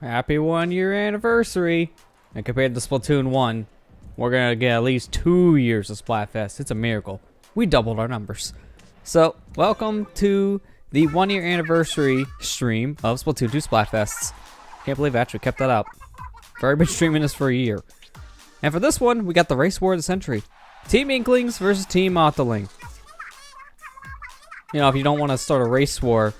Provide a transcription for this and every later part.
Happy 1 year anniversary. And compared to Splatoon 1, we're gonna get at least 2 years of Splatfest. It's a miracle. We doubled our numbers. So, welcome to the 1 year anniversary stream of Splatoon 2 Splatfests. Can't believe I actually kept that up. I've already been streaming this for a year. And for this one, we got the race war of the century. Team Inklings versus Team Octoling. You know, if you don't want to start a race war,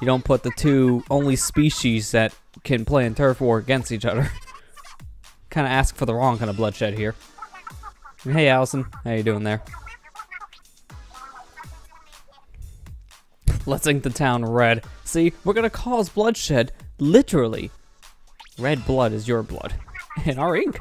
you don't put the two only species that can play in turf war against each other. Kind of ask for the wrong kind of bloodshed here. Hey Allison, how you doing there? Let's ink the town red. See, we're gonna cause bloodshed, literally. Red blood is your blood. In our ink.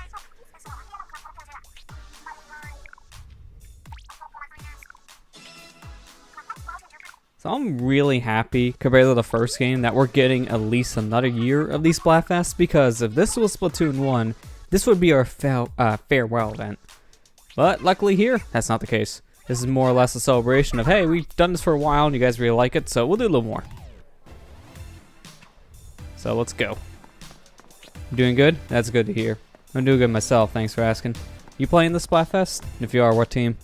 So I'm really happy, compared to the first game, that we're getting at least another year of these Splatfests, because if this was Splatoon 1, this would be our farewell event. But luckily here, that's not the case. This is more or less a celebration of, hey, we've done this for a while and you guys really like it, so we'll do a little more. So let's go. You doing good? That's good to hear. I'm doing good myself, thanks for asking. You playing the Splatfest? If you are, what team?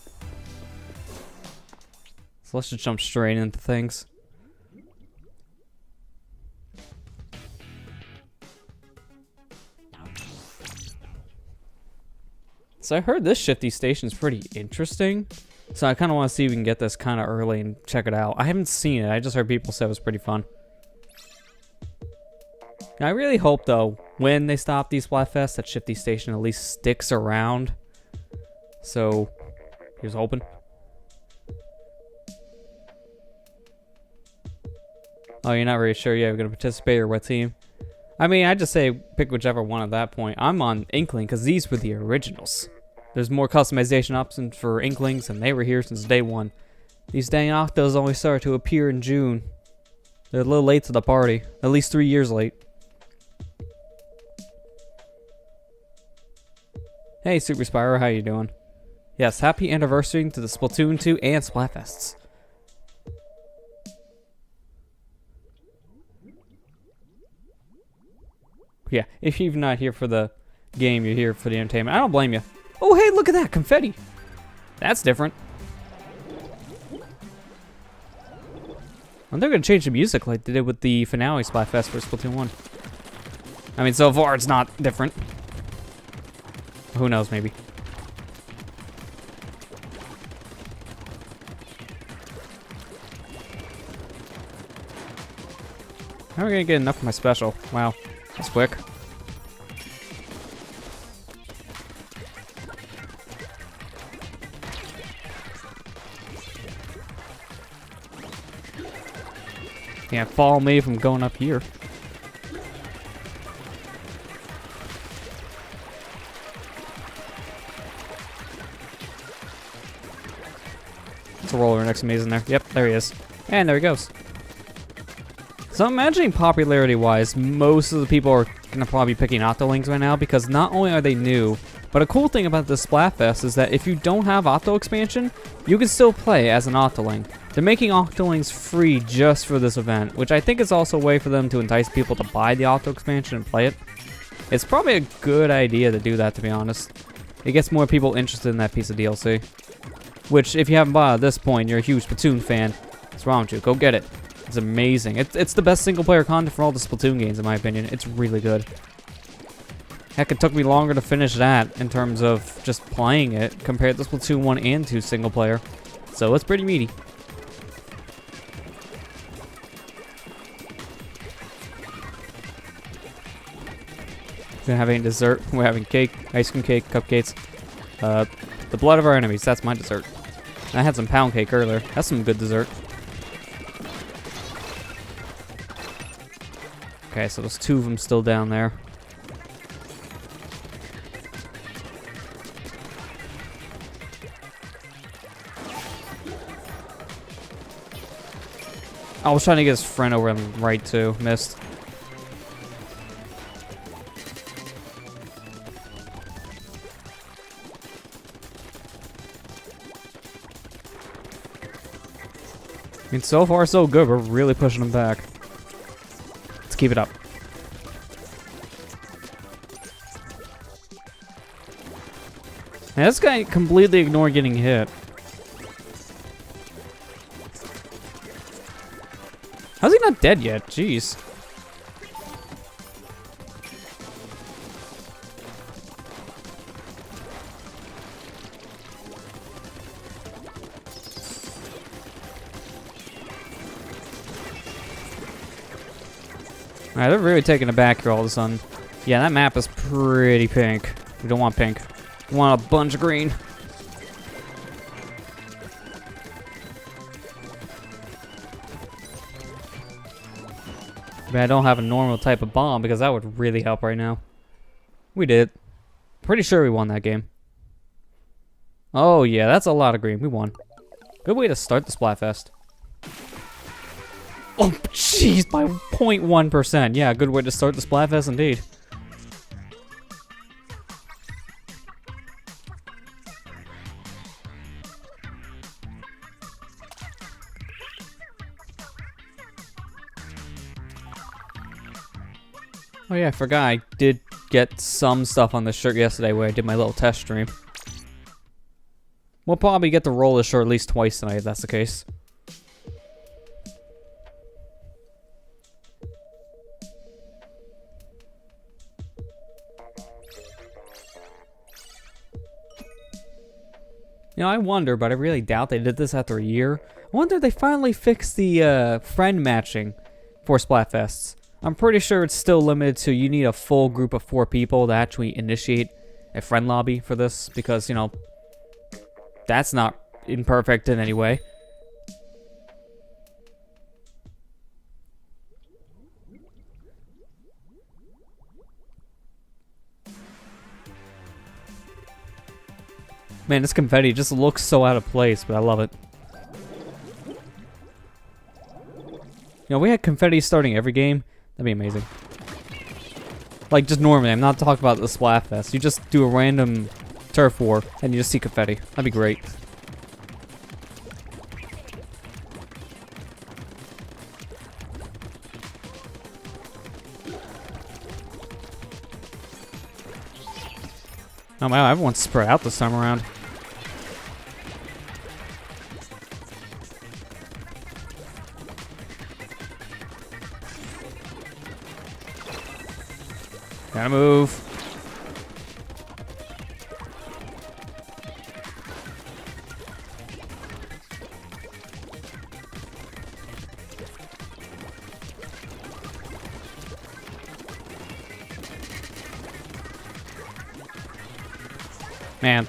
So let's just jump straight into things. So I heard this shifty station's pretty interesting. So I kind of want to see if we can get this kind of early and check it out. I haven't seen it. I just heard people say it was pretty fun. Now, I really hope, though, when they stop these Splatfests, that shifty station at least sticks around. So, here's hoping. Oh, you're not really sure yet you're going to participate or what team? I mean, I'd just say pick whichever one at that point. I'm on Inkling because these were the originals. There's more customization options for Inklings and they were here since day one. These dang Octos only started to appear in June. They're a little late to the party. At least 3 years late. Hey, Super Spyro, how you doing? Yes, happy anniversary to the Splatoon 2 and Splatfests. Yeah, if you're not here for the game, you're here for the entertainment. I don't blame you. Oh, hey, look at that, confetti. That's different. And they're going to change the music like they did with the finale Splatfest for Splatoon 1. I mean, so far it's not different. Who knows, maybe. How am I going to get enough for my special? Wow. That's quick. Can't follow me from going up here. There's a roller next to me, isn't there? Yep, there he is. And there he goes. So I'm imagining popularity-wise, most of the people are going to probably be picking Octolings right now because not only are they new, but a cool thing about this Splatfest is that if you don't have Octo expansion, you can still play as an Octoling. They're making Octolings free just for this event, which I think is also a way for them to entice people to buy the Octo expansion and play it. It's probably a good idea to do that, to be honest. It gets more people interested in that piece of DLC. Which, if you haven't bought it at this point, you're a huge Splatoon fan. What's wrong with you? Go get it. It's amazing. It's the best single-player content for all the Splatoon games, in my opinion. It's really good. Heck, it took me longer to finish that in terms of just playing it compared to Splatoon 1 and 2 single-player. So it's pretty meaty. We're having dessert. We're having cake, ice cream cake, cupcakes. The blood of our enemies. That's my dessert. I had some pound cake earlier. That's some good dessert. Okay, so there's two of them still down there. I was trying to get his friend over on the right too. Missed. I mean, so far so good. We're really pushing them back. Let's keep it up. And this guy completely ignored getting hit. How's he not dead yet? Jeez. Alright, they're really taking it back here all of a sudden. Yeah, that map is pretty pink. We don't want pink. We want a bunch of green. But I don't have a normal type of bomb because that would really help right now. We did. Pretty sure we won that game. Oh yeah, that's a lot of green. We won. Good way to start the Splatfest. Oh, jeez, by 0.1%. Yeah, good way to start the Splatfest indeed. Oh yeah, I forgot I did get some stuff on this shirt yesterday where I did my little test stream. We'll probably get to roll this shirt at least twice tonight if that's the case. You know, I wonder, but I really doubt they did this after a year. I wonder if they finally fixed the friend matching for Splatfests. I'm pretty sure it's still limited to you need a full group of 4 people to actually initiate a friend lobby for this because, you know, that's not imperfect in any way. Man, this confetti just looks so out of place, but I love it. You know, we had confetti starting every game. That'd be amazing. Like, just normally, I'm not talking about the Splatfest. You just do a random turf war, and you just see confetti. That'd be great. Oh wow, everyone's spread out this time around. Gotta move. Man,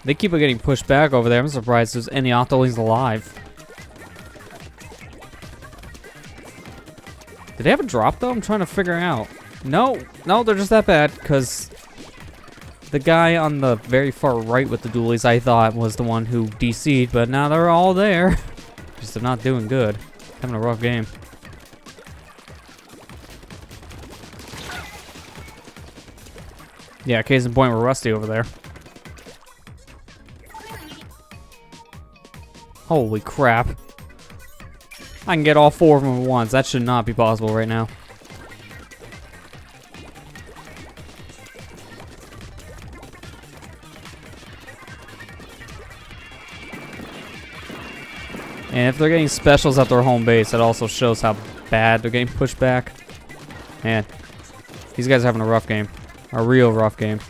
they keep on getting pushed back over there. I'm surprised there's any Octolings alive. Did they have a drop though? I'm trying to figure out. No, they're just that bad because the guy on the very far right with the dualies I thought was the one who DC'd, but now they're all there. Just they're not doing good. Having a rough game. Yeah, case in point, we're rusty over there. Holy crap. I can get all 4 of them at once. That should not be possible right now. And if they're getting specials at their home base, that also shows how bad they're getting pushed back. Man, these guys are having a rough game. A real rough game.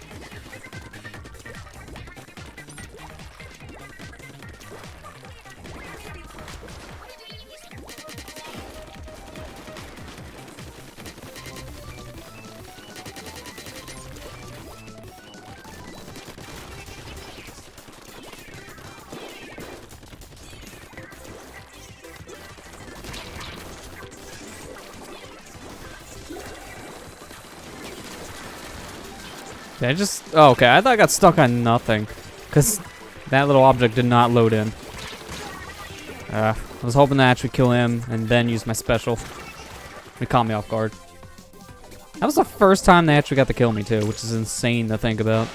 Oh, okay, I thought I got stuck on nothing. Because that little object did not load in. I was hoping to actually kill him and then use my special. It caught me off guard. That was the first time they actually got to kill me too, which is insane to think about.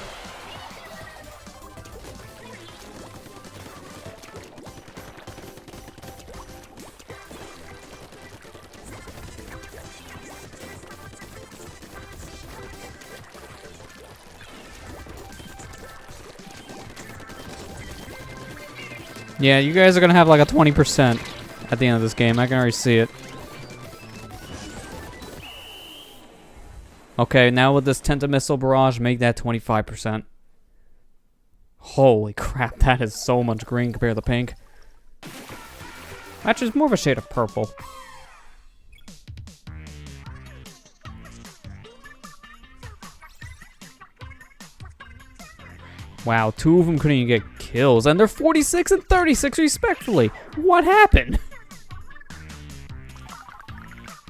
Yeah, you guys are gonna have like a 20% at the end of this game. I can already see it. Okay, now with this Tenta Missile Barrage, make that 25%. Holy crap, that is so much green compared to the pink. Actually, it's more of a shade of purple. Wow, 2 of them couldn't even get kills, and they're 46 and 36 respectively. What happened?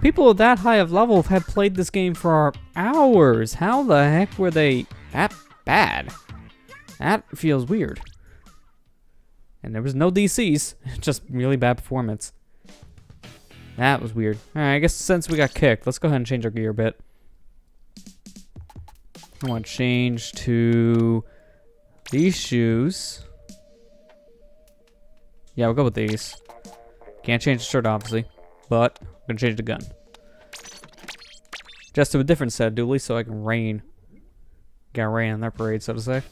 People at that high of level have played this game for hours. How the heck were they that bad? That feels weird. And there was no DCs, just really bad performance. That was weird. Alright, I guess since we got kicked, let's go ahead and change our gear a bit. I want to change to these shoes. Yeah, we'll go with these. Can't change the shirt, obviously, but I'm gonna change the gun. Just to a different set of dualies so I can rain. Got rain on their parade, so to say.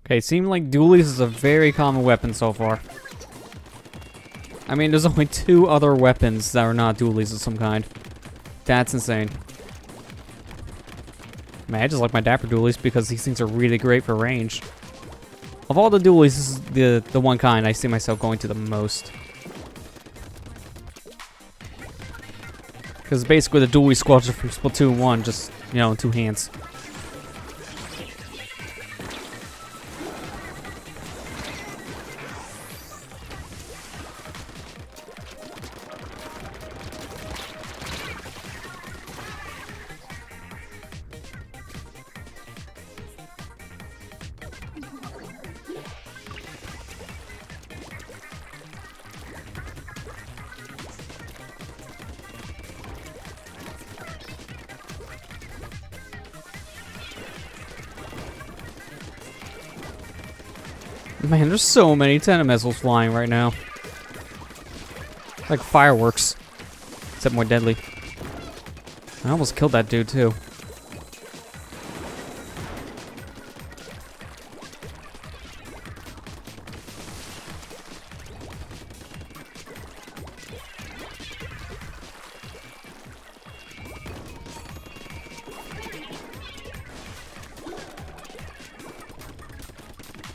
Okay, it seemed like dualies is a very common weapon so far. I mean, there's only 2 other weapons that are not dualies of some kind. That's insane. Man, I just like my Dapper dualies because these things are really great for range. Of all the dualies, this is the one kind I see myself going to the most. Because basically the dualie squadron from Splatoon 1, just, you know, in 2 hands. Man, there's so many Tenta missiles flying right now. Like fireworks. Except more deadly. I almost killed that dude too.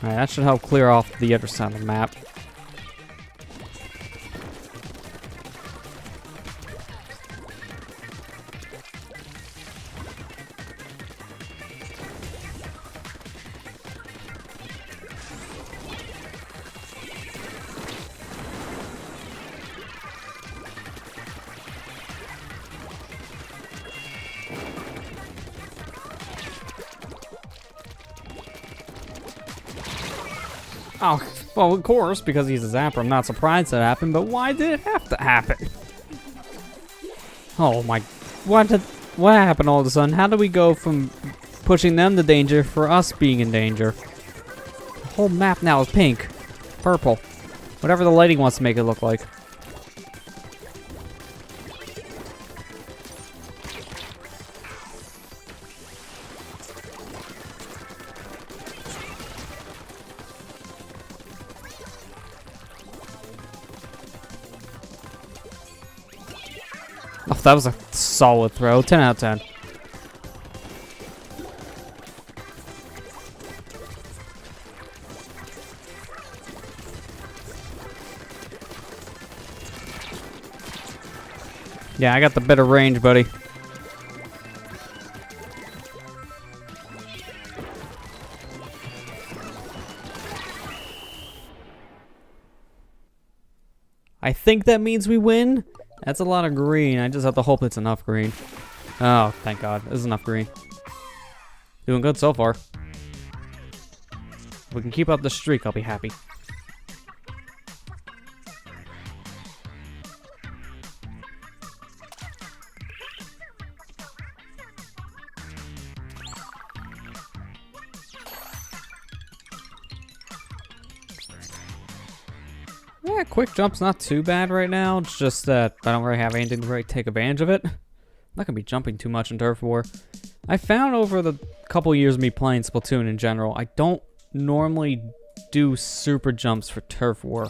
Alright, that should help clear off the other side of the map. Oh, well, of course, because he's a zapper, I'm not surprised that happened, but why did it have to happen? Oh my, what happened all of a sudden? How do we go from pushing them to danger for us being in danger? The whole map now is pink, purple, whatever the lighting wants to make it look like. Oh, that was a solid throw. 10 out of 10. Yeah, I got the better range, buddy. I think that means we win. That's a lot of green. I just have to hope it's enough green. Oh, thank God. There's enough green. Doing good so far. If we can keep up the streak, I'll be happy. Yeah, quick jump's not too bad right now. It's just that I don't really have anything to really take advantage of it. I'm not gonna be jumping too much in Turf War. I found over the couple years of me playing Splatoon in general, I don't normally do super jumps for Turf War.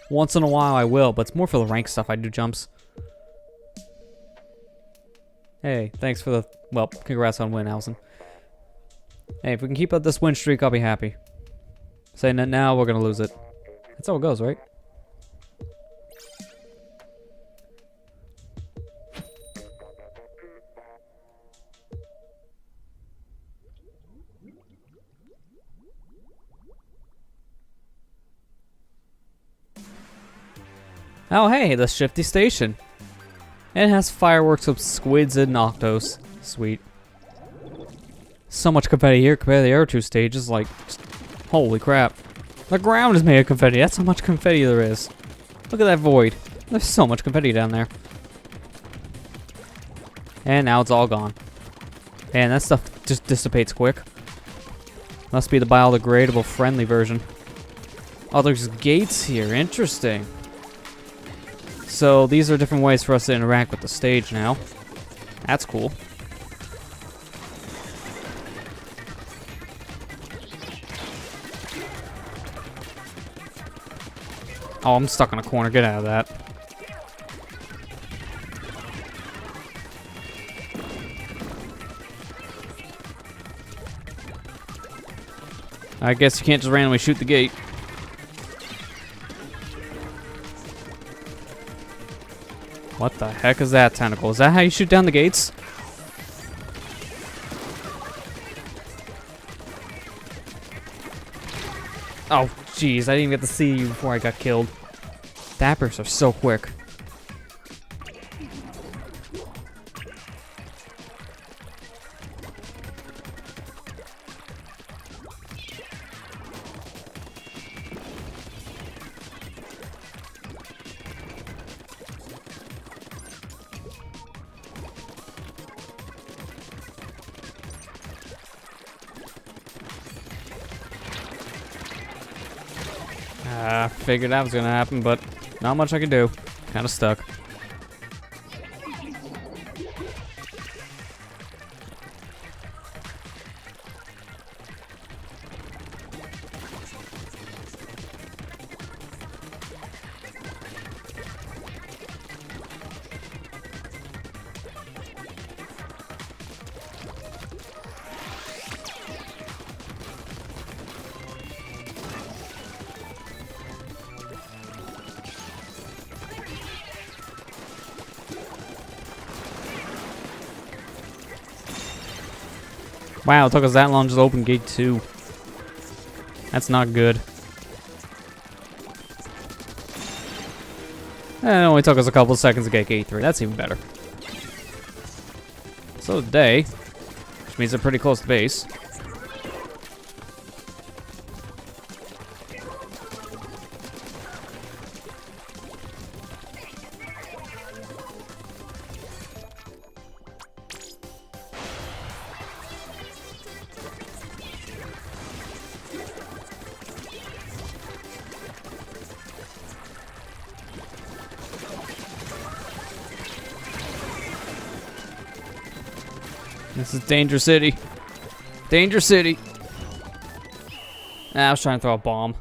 Once in a while I will, but it's more for the rank stuff I do jumps. Hey, thanks for the, well, congrats on win, Allison. Hey, if we can keep up this win streak, I'll be happy. Saying that now, we're gonna lose it. That's how it goes, right? Oh hey, the Shifty Station. It has fireworks of squids and octos. Sweet. So much confetti here compared to the other two stages, like, holy crap. The ground is made of confetti, that's how much confetti there is. Look at that void. There's so much confetti down there. And now it's all gone. And that stuff just dissipates quick. Must be the biodegradable friendly version. Oh, there's gates here, interesting. So these are different ways for us to interact with the stage now. That's cool. Oh, I'm stuck in a corner. Get out of that. I guess you can't just randomly shoot the gate. What the heck is that tentacle? Is that how you shoot down the gates? Oh, jeez. I didn't even get to see you before I got killed. Dappers are so quick. I figured that was gonna happen, but not much I can do. Kinda stuck. Wow, it took us that long just to open gate 2. That's not good. And it only took us a couple of seconds to get gate 3. That's even better. So today, which means they're pretty close to base. This is Danger City. Danger City. I was trying to throw a bomb.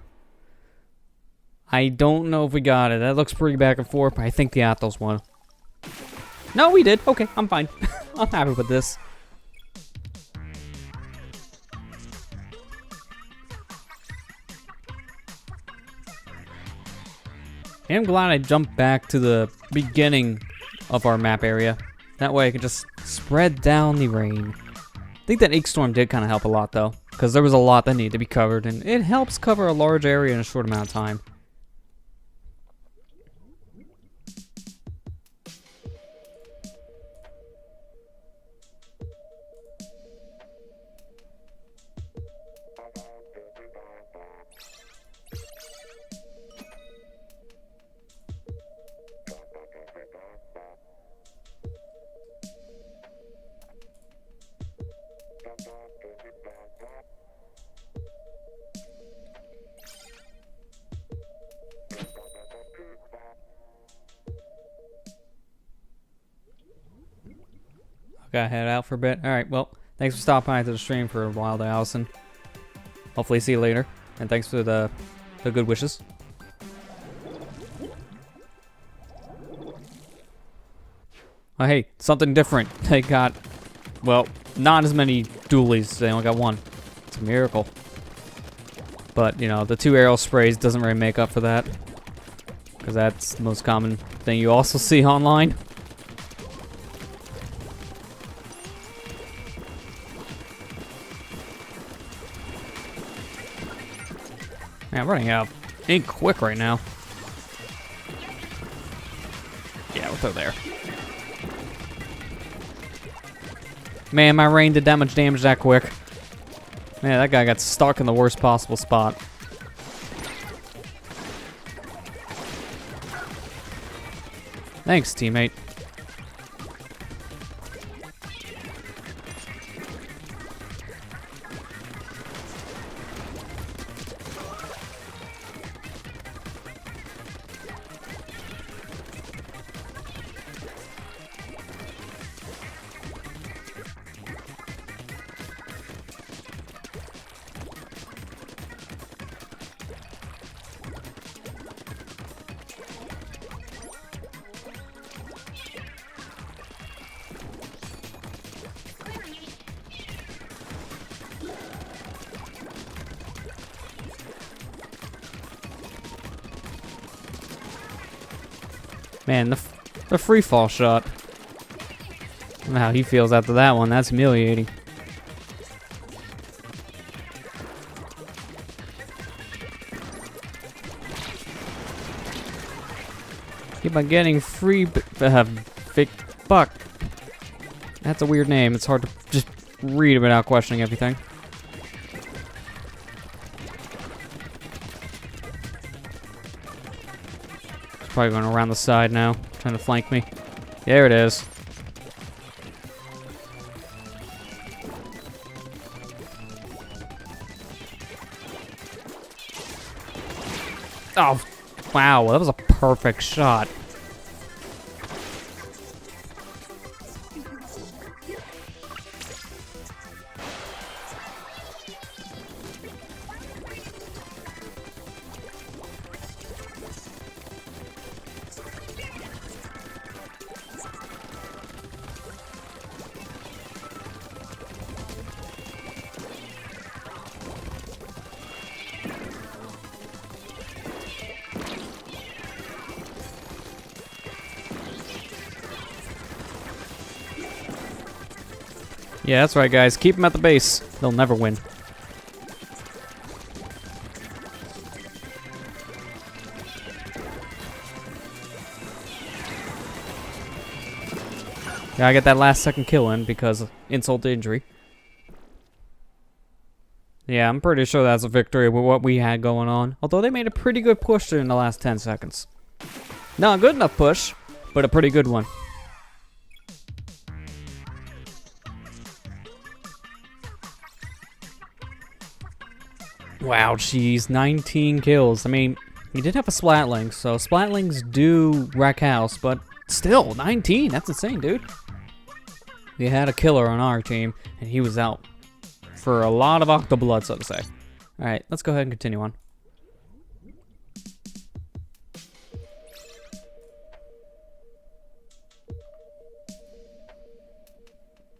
I don't know if we got it. That looks pretty back and forth, but I think the Athos won. No, we did. Okay, I'm fine. I'm happy with this. I'm glad I jumped back to the beginning of our map area. That way I could just spread down the rain. I think that Ink Storm did kind of help a lot though, because there was a lot that needed to be covered, and it helps cover a large area in a short amount of time. Gotta head out for a bit. Alright, well, thanks for stopping by to the stream for a while there, Allison. Hopefully see you later. And thanks for the good wishes. Oh, hey, something different. They got, well, not as many dualies. They only got one. It's a miracle. But, you know, the 2 arrow sprays doesn't really make up for that. Because that's the most common thing you also see online. Man, I'm running out of ink quick right now. Yeah, we'll throw there. Man, my rain did that much damage that quick. Man, that guy got stuck in the worst possible spot. Thanks, teammate. Man, the free fall shot. I don't know how he feels after that one. That's humiliating. Keep on getting free fake buck. That's a weird name. It's hard to just read it without questioning everything. Probably going around the side now, trying to flank me. There it is. Oh, wow, that was a perfect shot. Yeah, that's right, guys. Keep them at the base. They'll never win. Gotta get that last second kill in because of insult to injury. Yeah, I'm pretty sure that's a victory with what we had going on. Although they made a pretty good push in the last 10 seconds. Not a good enough push, but a pretty good one. Wow, jeez, 19 kills. I mean, he did have a Splatling, so Splatlings do wreck house, but still, 19, that's insane, dude. We had a killer on our team, and he was out for a lot of Octoblood, so to say. Alright, let's go ahead and continue on.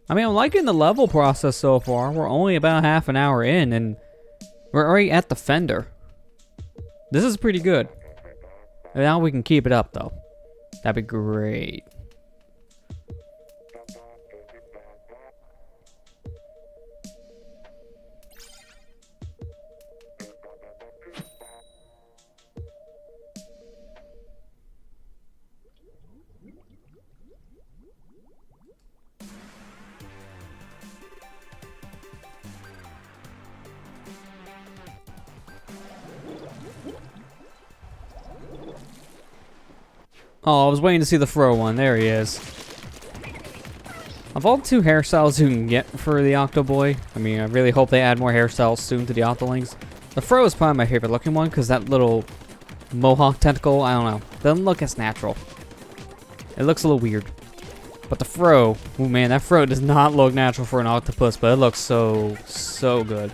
I mean, I'm liking the level process so far. We're only about half an hour in, and we're already at the Fender. This is pretty good. Now we can keep it up, though. That'd be great. Oh, I was waiting to see the throw one. There he is. Of all the 2 hairstyles you can get for the Octoboy, I mean, I really hope they add more hairstyles soon to the Octolings. The fro is probably my favorite looking one because that little mohawk tentacle, I don't know, doesn't look as natural. It looks a little weird. But the fro, oh man, that fro does not look natural for an octopus, but it looks so, so good.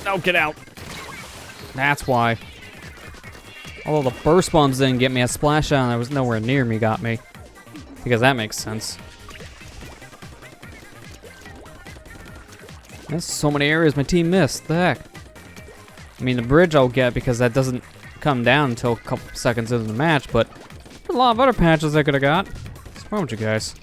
No, get out. That's why. Although the burst bombs didn't get me, a splashdown that was nowhere near me got me. Because that makes sense. There's so many areas my team missed. The heck? I mean, the bridge I'll get because that doesn't come down until a couple seconds into the match, but there's a lot of other patches I could have got. What's wrong with you guys?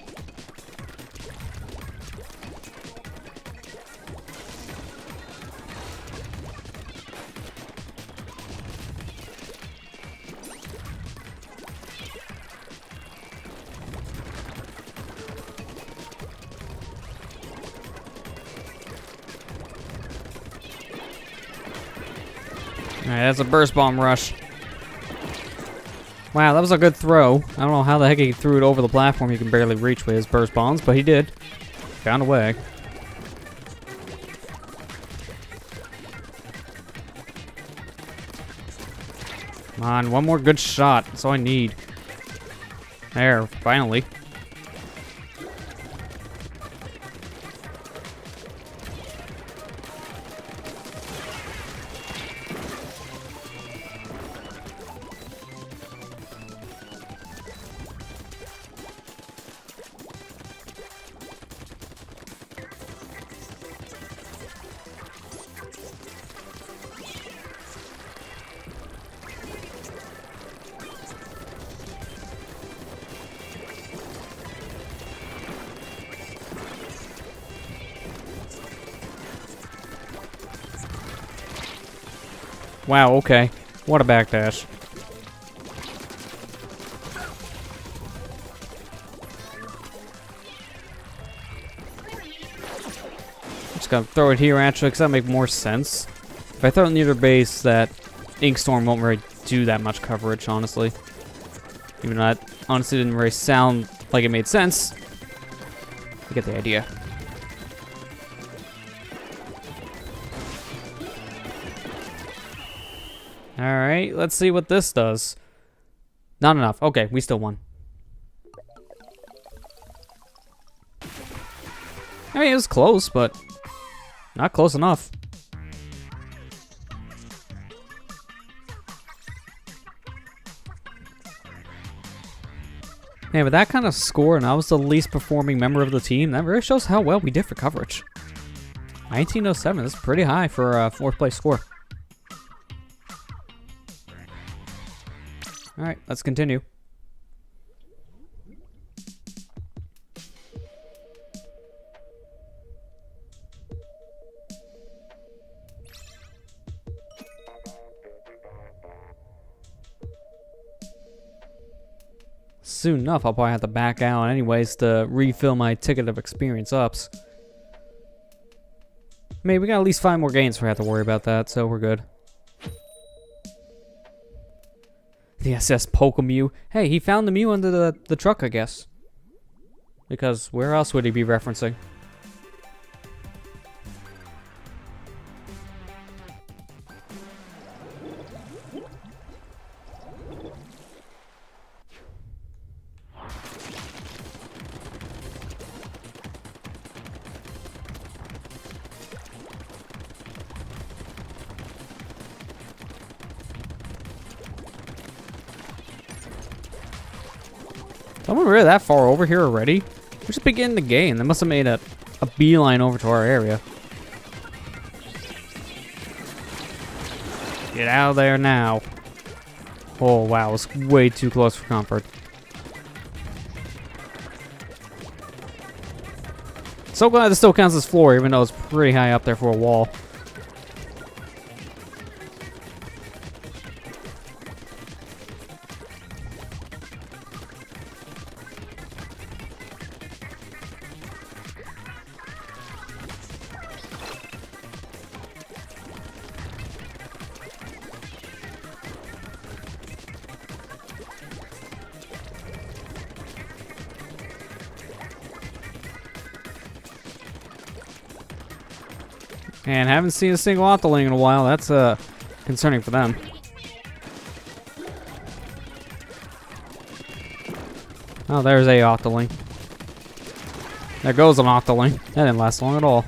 Alright, that's a burst bomb rush. Wow, that was a good throw. I don't know how the heck he threw it over the platform he can barely reach with his burst bombs, but he did. Found a way. Come on, one more good shot. That's all I need. There, finally. Wow, okay. What a backdash. Just gonna throw it here actually, because that'll make more sense. If I throw it near their base, that Inkstorm won't really do that much coverage, honestly. Even though that honestly didn't really sound like it made sense. You get the idea. Alright, let's see what this does. Not enough. Okay, we still won. I mean, it was close, but not close enough. Man, with that kind of score, and I was the least performing member of the team, that really shows how well we did for coverage. 1907, that's pretty high for a 4th place score. Alright, let's continue. Soon enough, I'll probably have to back out anyways to refill my ticket of experience ups. Maybe we got at least 5 more games before I have to worry about that, so we're good. The SS Pokemew. Hey, he found the Mew under the truck, I guess. Because where else would he be referencing? Someone really that far over here already? We're just beginning the game. They must have made a beeline over to our area. Get out of there now. Oh wow, it's way too close for comfort. So glad this still counts as floor, even though it's pretty high up there for a wall. And haven't seen a single Octoling in a while. That's concerning for them. Oh, there's a Octoling. There goes an Octoling. That didn't last long at all.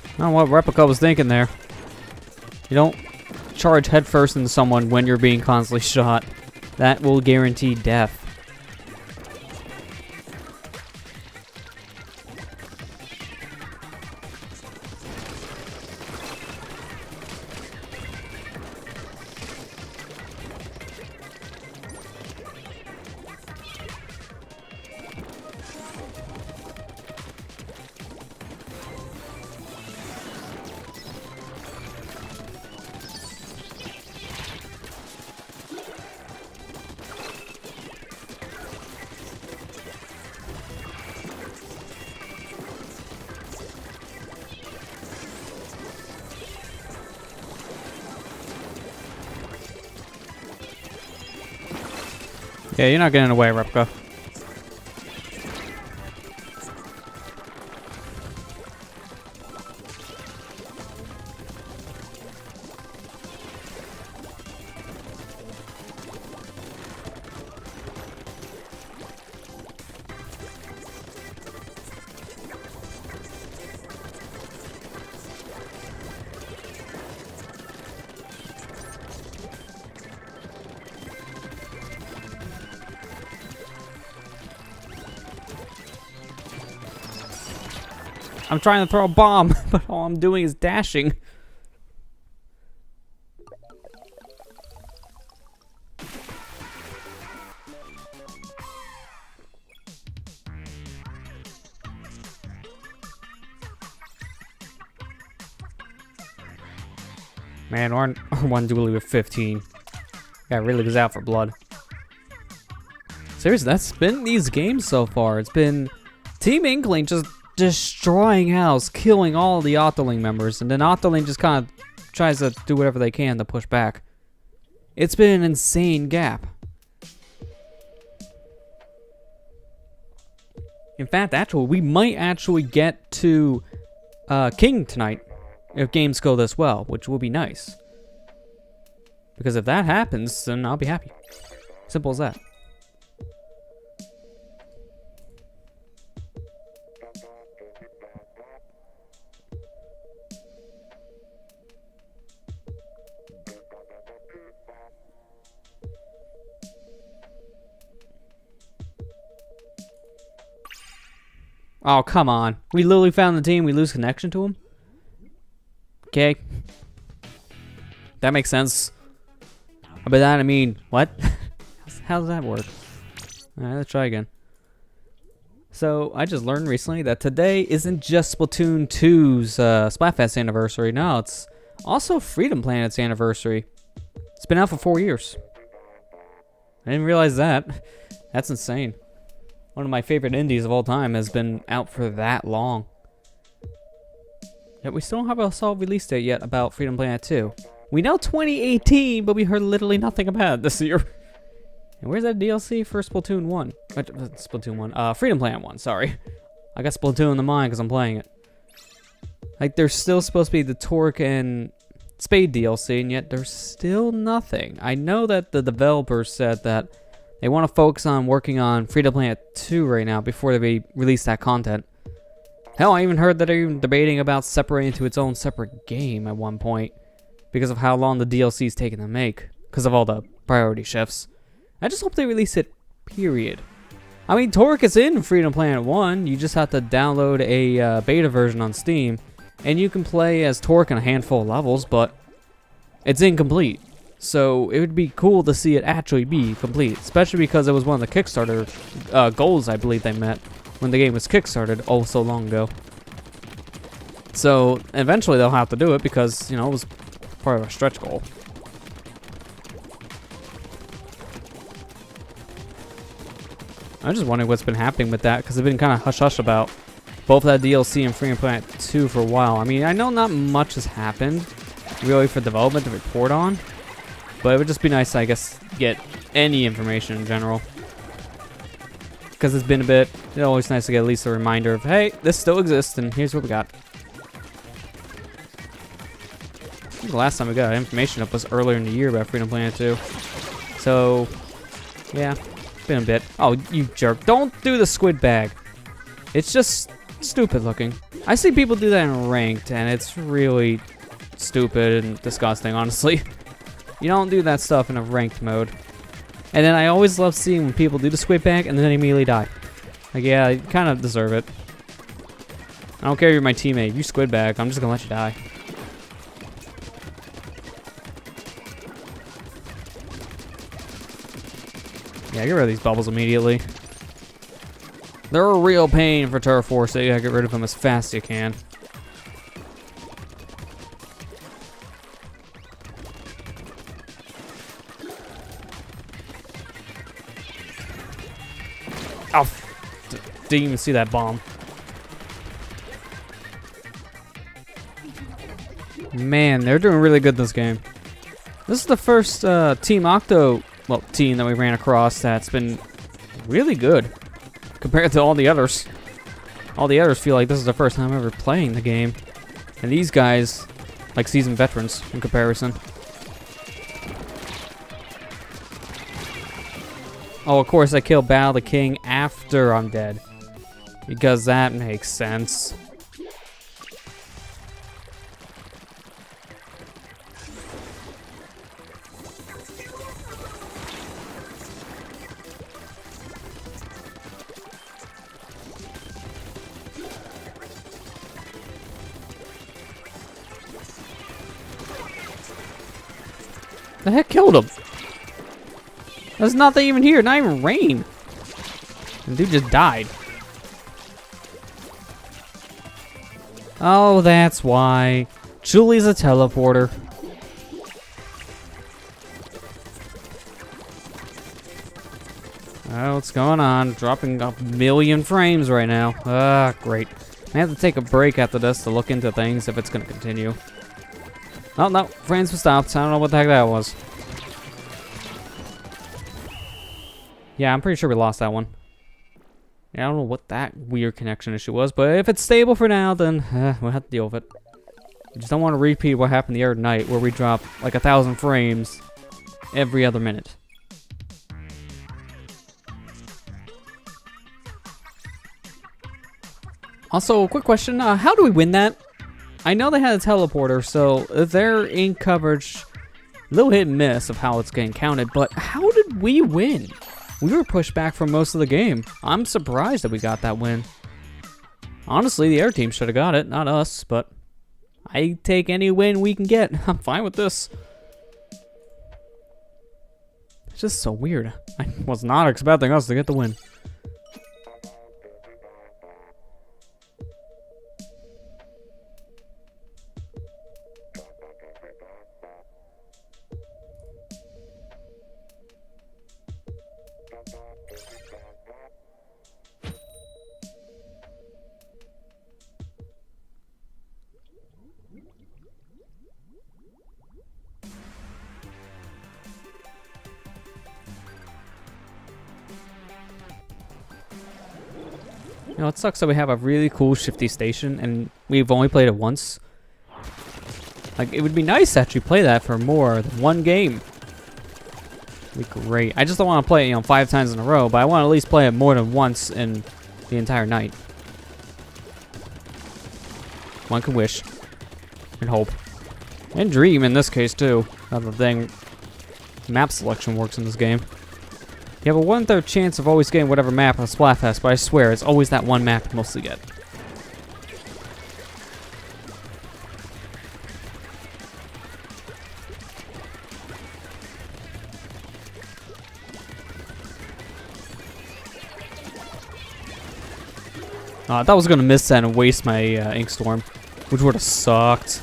I don't know what Replica was thinking there. You don't charge headfirst into someone when you're being constantly shot. That will guarantee death. Yeah, you're not getting away, Replica. I'm trying to throw a bomb, but all I'm doing is dashing. Man, R1 dually with 15. Guy really goes out for blood. Seriously, that's been these games so far. It's been Team Inkling just destroying house, killing all the Octoling members, and then Octoling just kind of tries to do whatever they can to push back. It's been an insane gap. In fact, actually, we might actually get to King tonight if games go this well, which will be nice. Because if that happens, then I'll be happy. Simple as that. Oh, come on. We literally found the team, we lose connection to him? Okay. That makes sense. By that I mean, what? How does that work? Alright, let's try again. So, I just learned recently that today isn't just Splatoon 2's Splatfest anniversary. No, it's also Freedom Planet's anniversary. It's been out for 4 years. I didn't realize that. That's insane. One of my favorite indies of all time has been out for that long. Yet we still don't have a solid release date yet about Freedom Planet 2. We know 2018, but we heard literally nothing about it this year. And where's that DLC for Splatoon 1? Splatoon 1. Freedom Planet 1, sorry. I got Splatoon in the mind because I'm playing it. Like, there's still supposed to be the Torque and Spade DLC, and yet there's still nothing. I know that the developers said that they want to focus on working on Freedom Planet 2 right now before they release that content. Hell, I even heard that they're even debating about separating to its own separate game at one point because of how long the DLC's taken to make, because of all the priority shifts. I just hope they release it, period. I mean, Torque is in Freedom Planet 1. You just have to download a beta version on Steam, and you can play as Torque in a handful of levels, but it's incomplete. So it would be cool to see it actually be complete, especially because it was one of the Kickstarter goals I believe they met when the game was kickstarted oh so long ago. So eventually they'll have to do it because, you know, it was part of a stretch goal. I'm just wondering what's been happening with that because I've been kind of hush-hush about both that DLC and Freedom Planet 2 for a while. I mean, I know not much has happened really for development to report on. But it would just be nice, I guess, to get any information in general. Because it's been a bit, it's always nice to get at least a reminder of, hey, this still exists, and here's what we got. I think the last time we got information up was earlier in the year about Freedom Planet 2. So, yeah, it's been a bit. Oh, you jerk. Don't do the squid bag. It's just stupid looking. I see people do that in ranked, and it's really stupid and disgusting, honestly. You don't do that stuff in a ranked mode. And then I always love seeing when people do the squid bag and then they immediately die. Like, yeah, you kind of deserve it. I don't care if you're my teammate. If you squid bag, I'm just gonna let you die. Yeah, get rid of these bubbles immediately. They're a real pain for Turf War, so you gotta get rid of them as fast as you can. Oh, didn't even see that bomb. Man, they're doing really good this game. This is the first team team that we ran across that's been really good compared to all the others. All the others feel like this is the first time ever playing the game, and these guys, like seasoned veterans in comparison. Oh, of course I kill Battle the King after I'm dead. Because that makes sense. The heck killed him? There's nothing even here, not even rain. The dude just died. Oh, that's why. Julie's a teleporter. Oh, what's going on? Dropping a million frames right now. Ah, great. I have to take a break after this to look into things if it's going to continue. Oh, no. Frames were stopped. I don't know what the heck that was. Yeah, I'm pretty sure we lost that one. Yeah, I don't know what that weird connection issue was, but if it's stable for now, then we'll have to deal with it. I just don't want to repeat what happened the other night where we dropped like 1,000 frames every other minute. Also, quick question, how do we win that? I know they had a teleporter, so they're in coverage, a little hit and miss of how it's getting counted, but how did we win? We were pushed back for most of the game. I'm surprised that we got that win. Honestly, the other team should have got it, not us, but I take any win we can get. I'm fine with this. It's just so weird. I was not expecting us to get the win. You know, it sucks that we have a really cool shifty station and we've only played it once. Like, it would be nice to actually play that for more than one game. It'd be great. I just don't want to play it, 5 times in a row, but I want to at least play it more than once in the entire night. One can wish. And hope. And dream in this case, too. That's the thing. Map selection works in this game. You have a 1/3 chance of always getting whatever map on Splatfest, but I swear it's always that one map you mostly get. I thought I was going to miss that and waste my Ink Storm, which would have sucked.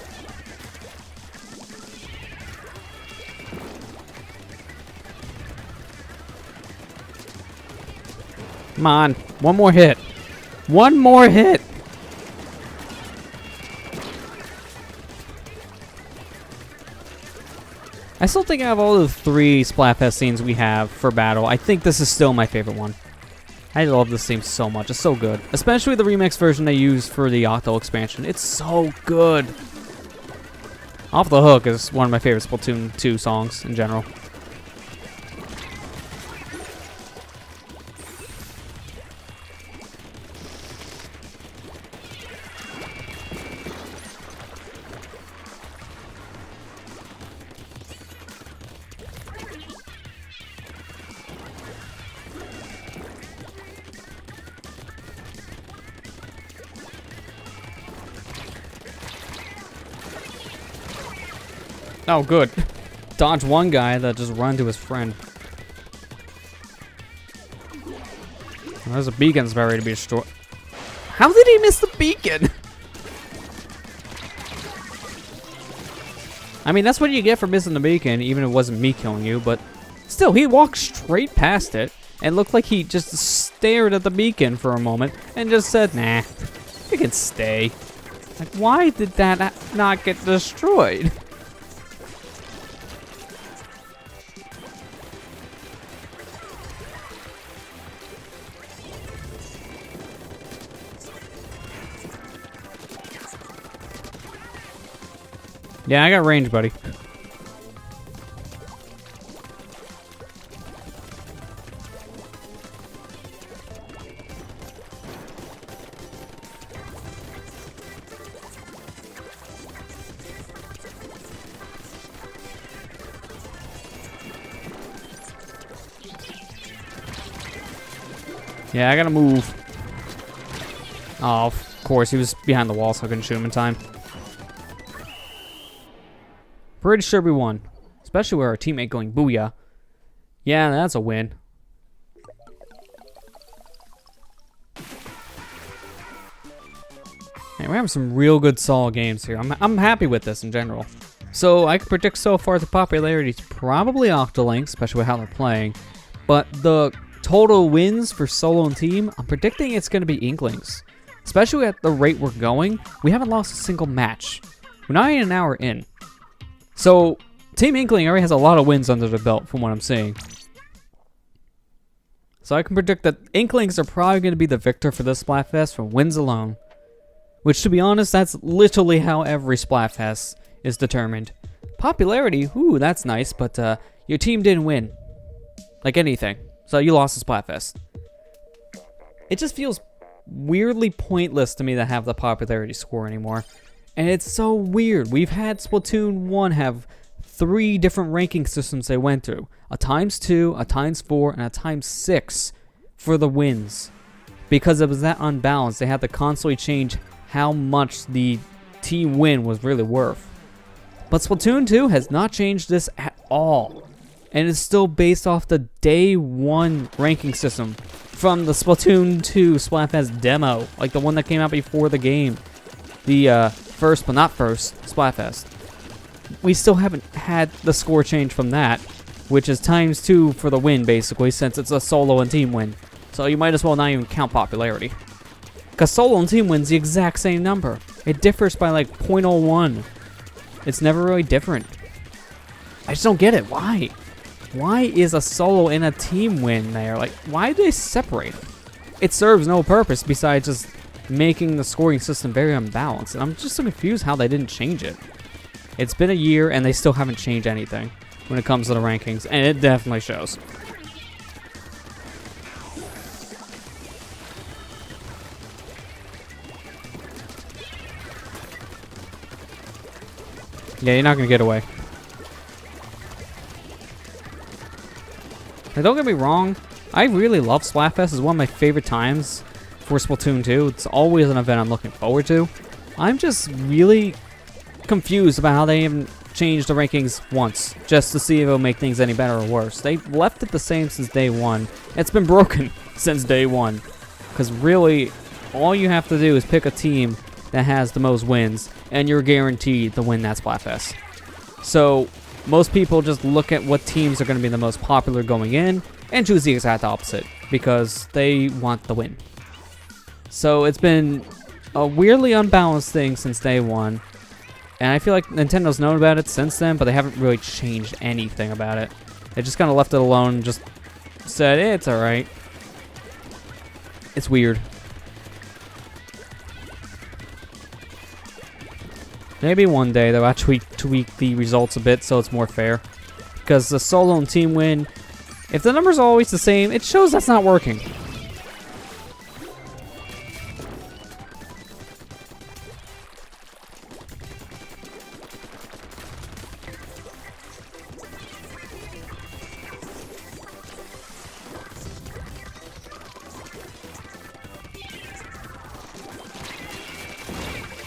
Come on, one more hit. One more hit. I still think out of all the 3 Splatfest scenes we have for battle, I think this is still my favorite one. I love this theme so much. It's so good. Especially the remix version they used for the Octo expansion. It's so good. Off the Hook is one of my favorite Splatoon 2 songs in general. Oh, good. Dodge one guy that just run to his friend. Well, there's a beacon that's about ready to be destroyed. How did he miss the beacon? I mean, that's what you get for missing the beacon, even if it wasn't me killing you, but still, he walked straight past it and looked like he just stared at the beacon for a moment and just said, nah, you can stay. Like, why did that not get destroyed? Yeah, I got range, buddy. Yeah, I gotta move. Oh, of course, he was behind the wall, so I couldn't shoot him in time. Pretty sure we won. Especially with our teammate going booyah. Yeah, that's a win. Man, we're having some real good solid games here. I'm happy with this in general. So I can predict so far the popularity is probably Octoling, especially with how they're playing. But the total wins for solo and team, I'm predicting it's going to be Inklings. Especially at the rate we're going, we haven't lost a single match. We're not even an hour in. So, Team Inkling already has a lot of wins under the belt from what I'm seeing. So I can predict that Inklings are probably going to be the victor for this Splatfest from wins alone. Which, to be honest, that's literally how every Splatfest is determined. Popularity, ooh, that's nice, but your team didn't win. Like anything. So you lost the Splatfest. It just feels weirdly pointless to me to have the popularity score anymore. And it's so weird. We've had Splatoon 1 have 3 different ranking systems they went through. A ×2, a ×4, and a ×6 for the wins. Because it was that unbalanced, they had to constantly change how much the team win was really worth. But Splatoon 2 has not changed this at all. And it's still based off the day 1 ranking system from the Splatoon 2 Splatfest demo. Like the one that came out before the game. The first, but not first, Splatfest. We still haven't had the score change from that, which is ×2 for the win, basically, since it's a solo and team win. So you might as well not even count popularity. Because solo and team win's the exact same number. It differs by like 0.01. It's never really different. I just don't get it. Why? Why is a solo and a team win there? Like, why do they separate? It serves no purpose besides just making the scoring system very unbalanced, and I'm just so confused how they didn't change it. It's been a year and they still haven't changed anything when it comes to the rankings, and it definitely shows. Yeah, you're not gonna get away. Now, don't get me wrong, I really love Splatfest. It's one of my favorite times for Splatoon 2. It's always an event I'm looking forward to. I'm just really confused about how they haven't changed the rankings once, just to see if it'll make things any better or worse. They've left it the same since day 1. It's been broken since day 1. Because really, all you have to do is pick a team that has the most wins, and you're guaranteed to win that Splatfest. So, most people just look at what teams are going to be the most popular going in, and choose the exact opposite, because they want the win. So it's been a weirdly unbalanced thing since day 1. And I feel like Nintendo's known about it since then, but they haven't really changed anything about it. They just kind of left it alone and just said, it's alright. It's weird. Maybe one day they'll actually tweak the results a bit so it's more fair. Because the solo and team win, if the numbers are always the same, it shows that's not working.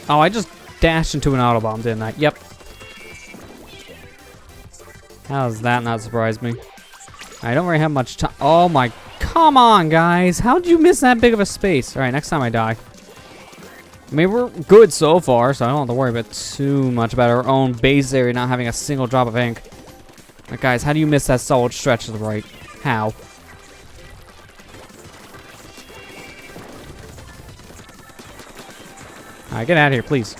Oh, I just dashed into an autobomb, didn't I? Yep. How does that not surprise me? I don't really have much time. Oh my, come on, guys. How'd you miss that big of a space? All right, next time I die. I mean, we're good so far, so I don't have to worry about too much about our own base area not having a single drop of ink. But guys, how do you miss that solid stretch to the right? How? All right, get out of here, please.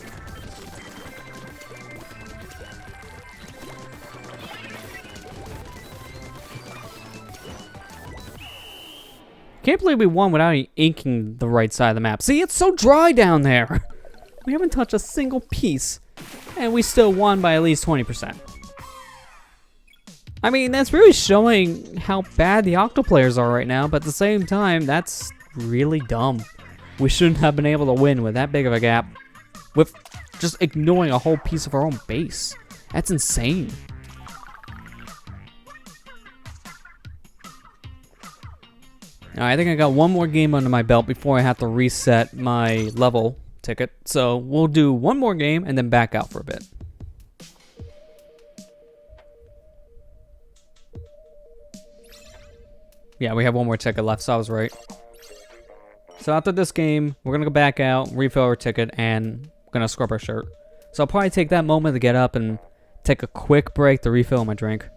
Can't believe we won without inking the right side of the map. See, it's so dry down there. We haven't touched a single piece, and we still won by at least 20%. I mean, that's really showing how bad the Octo players are right now, but at the same time, that's really dumb. We shouldn't have been able to win with that big of a gap, with just ignoring a whole piece of our own base. That's insane. I think I got one more game under my belt before I have to reset my level ticket. So we'll do one more game and then back out for a bit. Yeah, we have one more ticket left, so I was right. So after this game, we're going to go back out, refill our ticket, and we're going to scrub our shirt. So I'll probably take that moment to get up and take a quick break to refill my drink.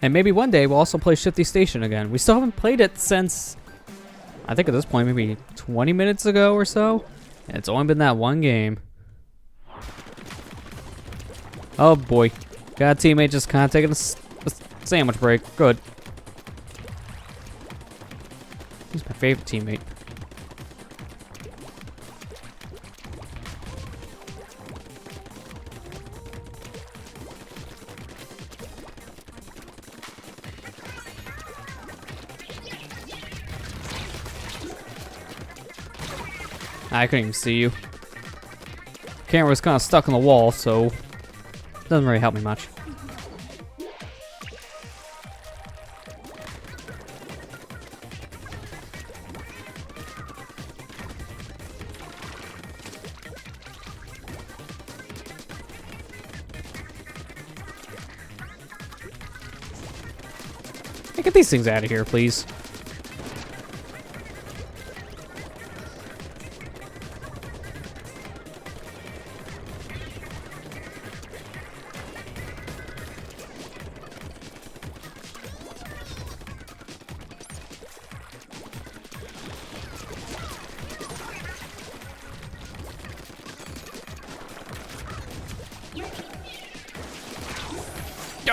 And maybe one day we'll also play Shifty Station again. We still haven't played it since, I think at this point, maybe 20 minutes ago or so. And it's only been that one game. Oh boy. Got a teammate just kind of taking a sandwich break. Good. He's my favorite teammate. I couldn't even see you. Camera was kind of stuck on the wall, so it doesn't really help me much. Hey, get these things out of here, please.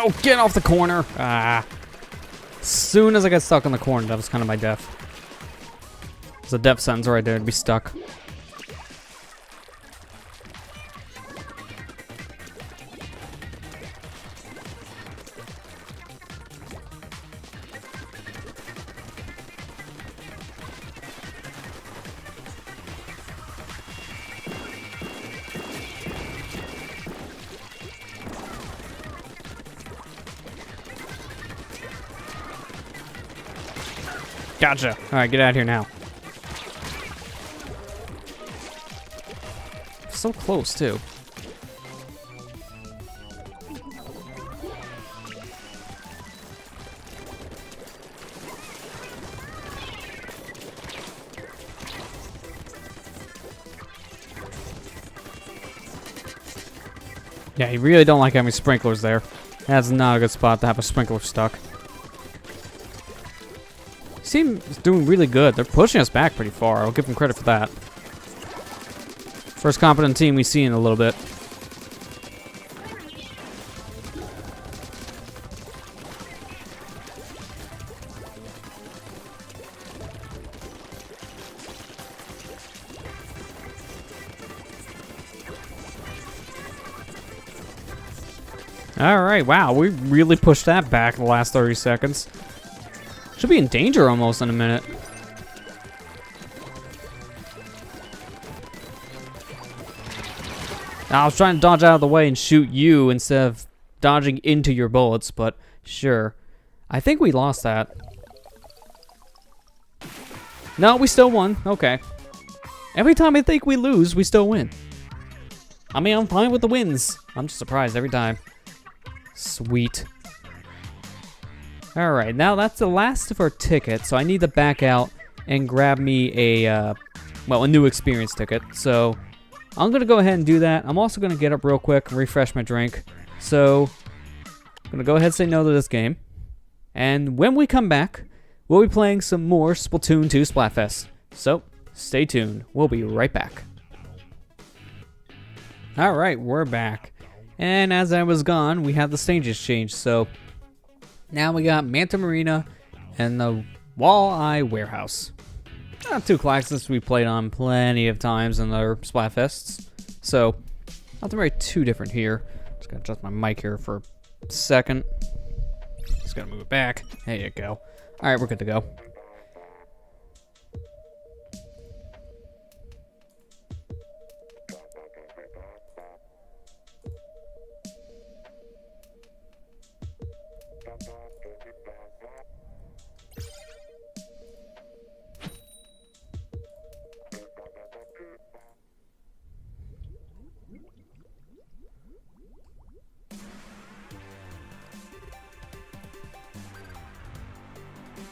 Oh, get off the corner! Ah. As soon as I got stuck on the corner, that was kind of my death. There's a death sentence right there to be stuck. Gotcha. Alright, get out of here now. So close, too. Yeah, you really don't like having sprinklers there. That's not a good spot to have a sprinkler stuck. Team is doing really good. They're pushing us back pretty far. I'll give them credit for that. First competent team we've seen in a little bit. Alright, wow, we really pushed that back in the last 30 seconds. Should be in danger almost in a minute. I was trying to dodge out of the way and shoot you instead of dodging into your bullets, but sure. I think we lost that. No, we still won. Okay. Every time I think we lose, we still win. I mean, I'm fine with the wins. I'm just surprised every time. Sweet. Alright, now that's the last of our tickets, so I need to back out and grab me a new experience ticket. So, I'm going to go ahead and do that. I'm also going to get up real quick and refresh my drink. So, I'm going to go ahead and say no to this game. And when we come back, we'll be playing some more Splatoon 2 Splatfest. So, stay tuned. We'll be right back. Alright, we're back. And as I was gone, we had the stages changed. So, now we got Manta Marina and the Walleye Warehouse. Not two classes we played on plenty of times in our Splatfests. So, nothing very too different here. Just gotta adjust my mic here for a second. Just gotta move it back. There you go. Alright, we're good to go.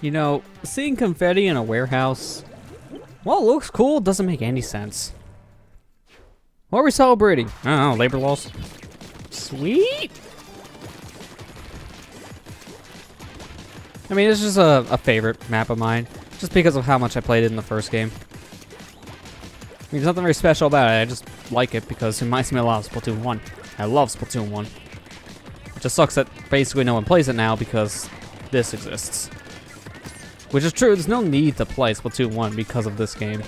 You know, seeing confetti in a warehouse, well, it looks cool, it doesn't make any sense. What are we celebrating? I don't know, labor laws. Sweet! I mean, it's just a favorite map of mine, just because of how much I played it in the first game. I mean, there's nothing very special about it, I just like it because it reminds me a lot of Splatoon 1. I love Splatoon 1. It just sucks that basically no one plays it now because this exists. Which is true, there's no need to play Splatoon 1 because of this game.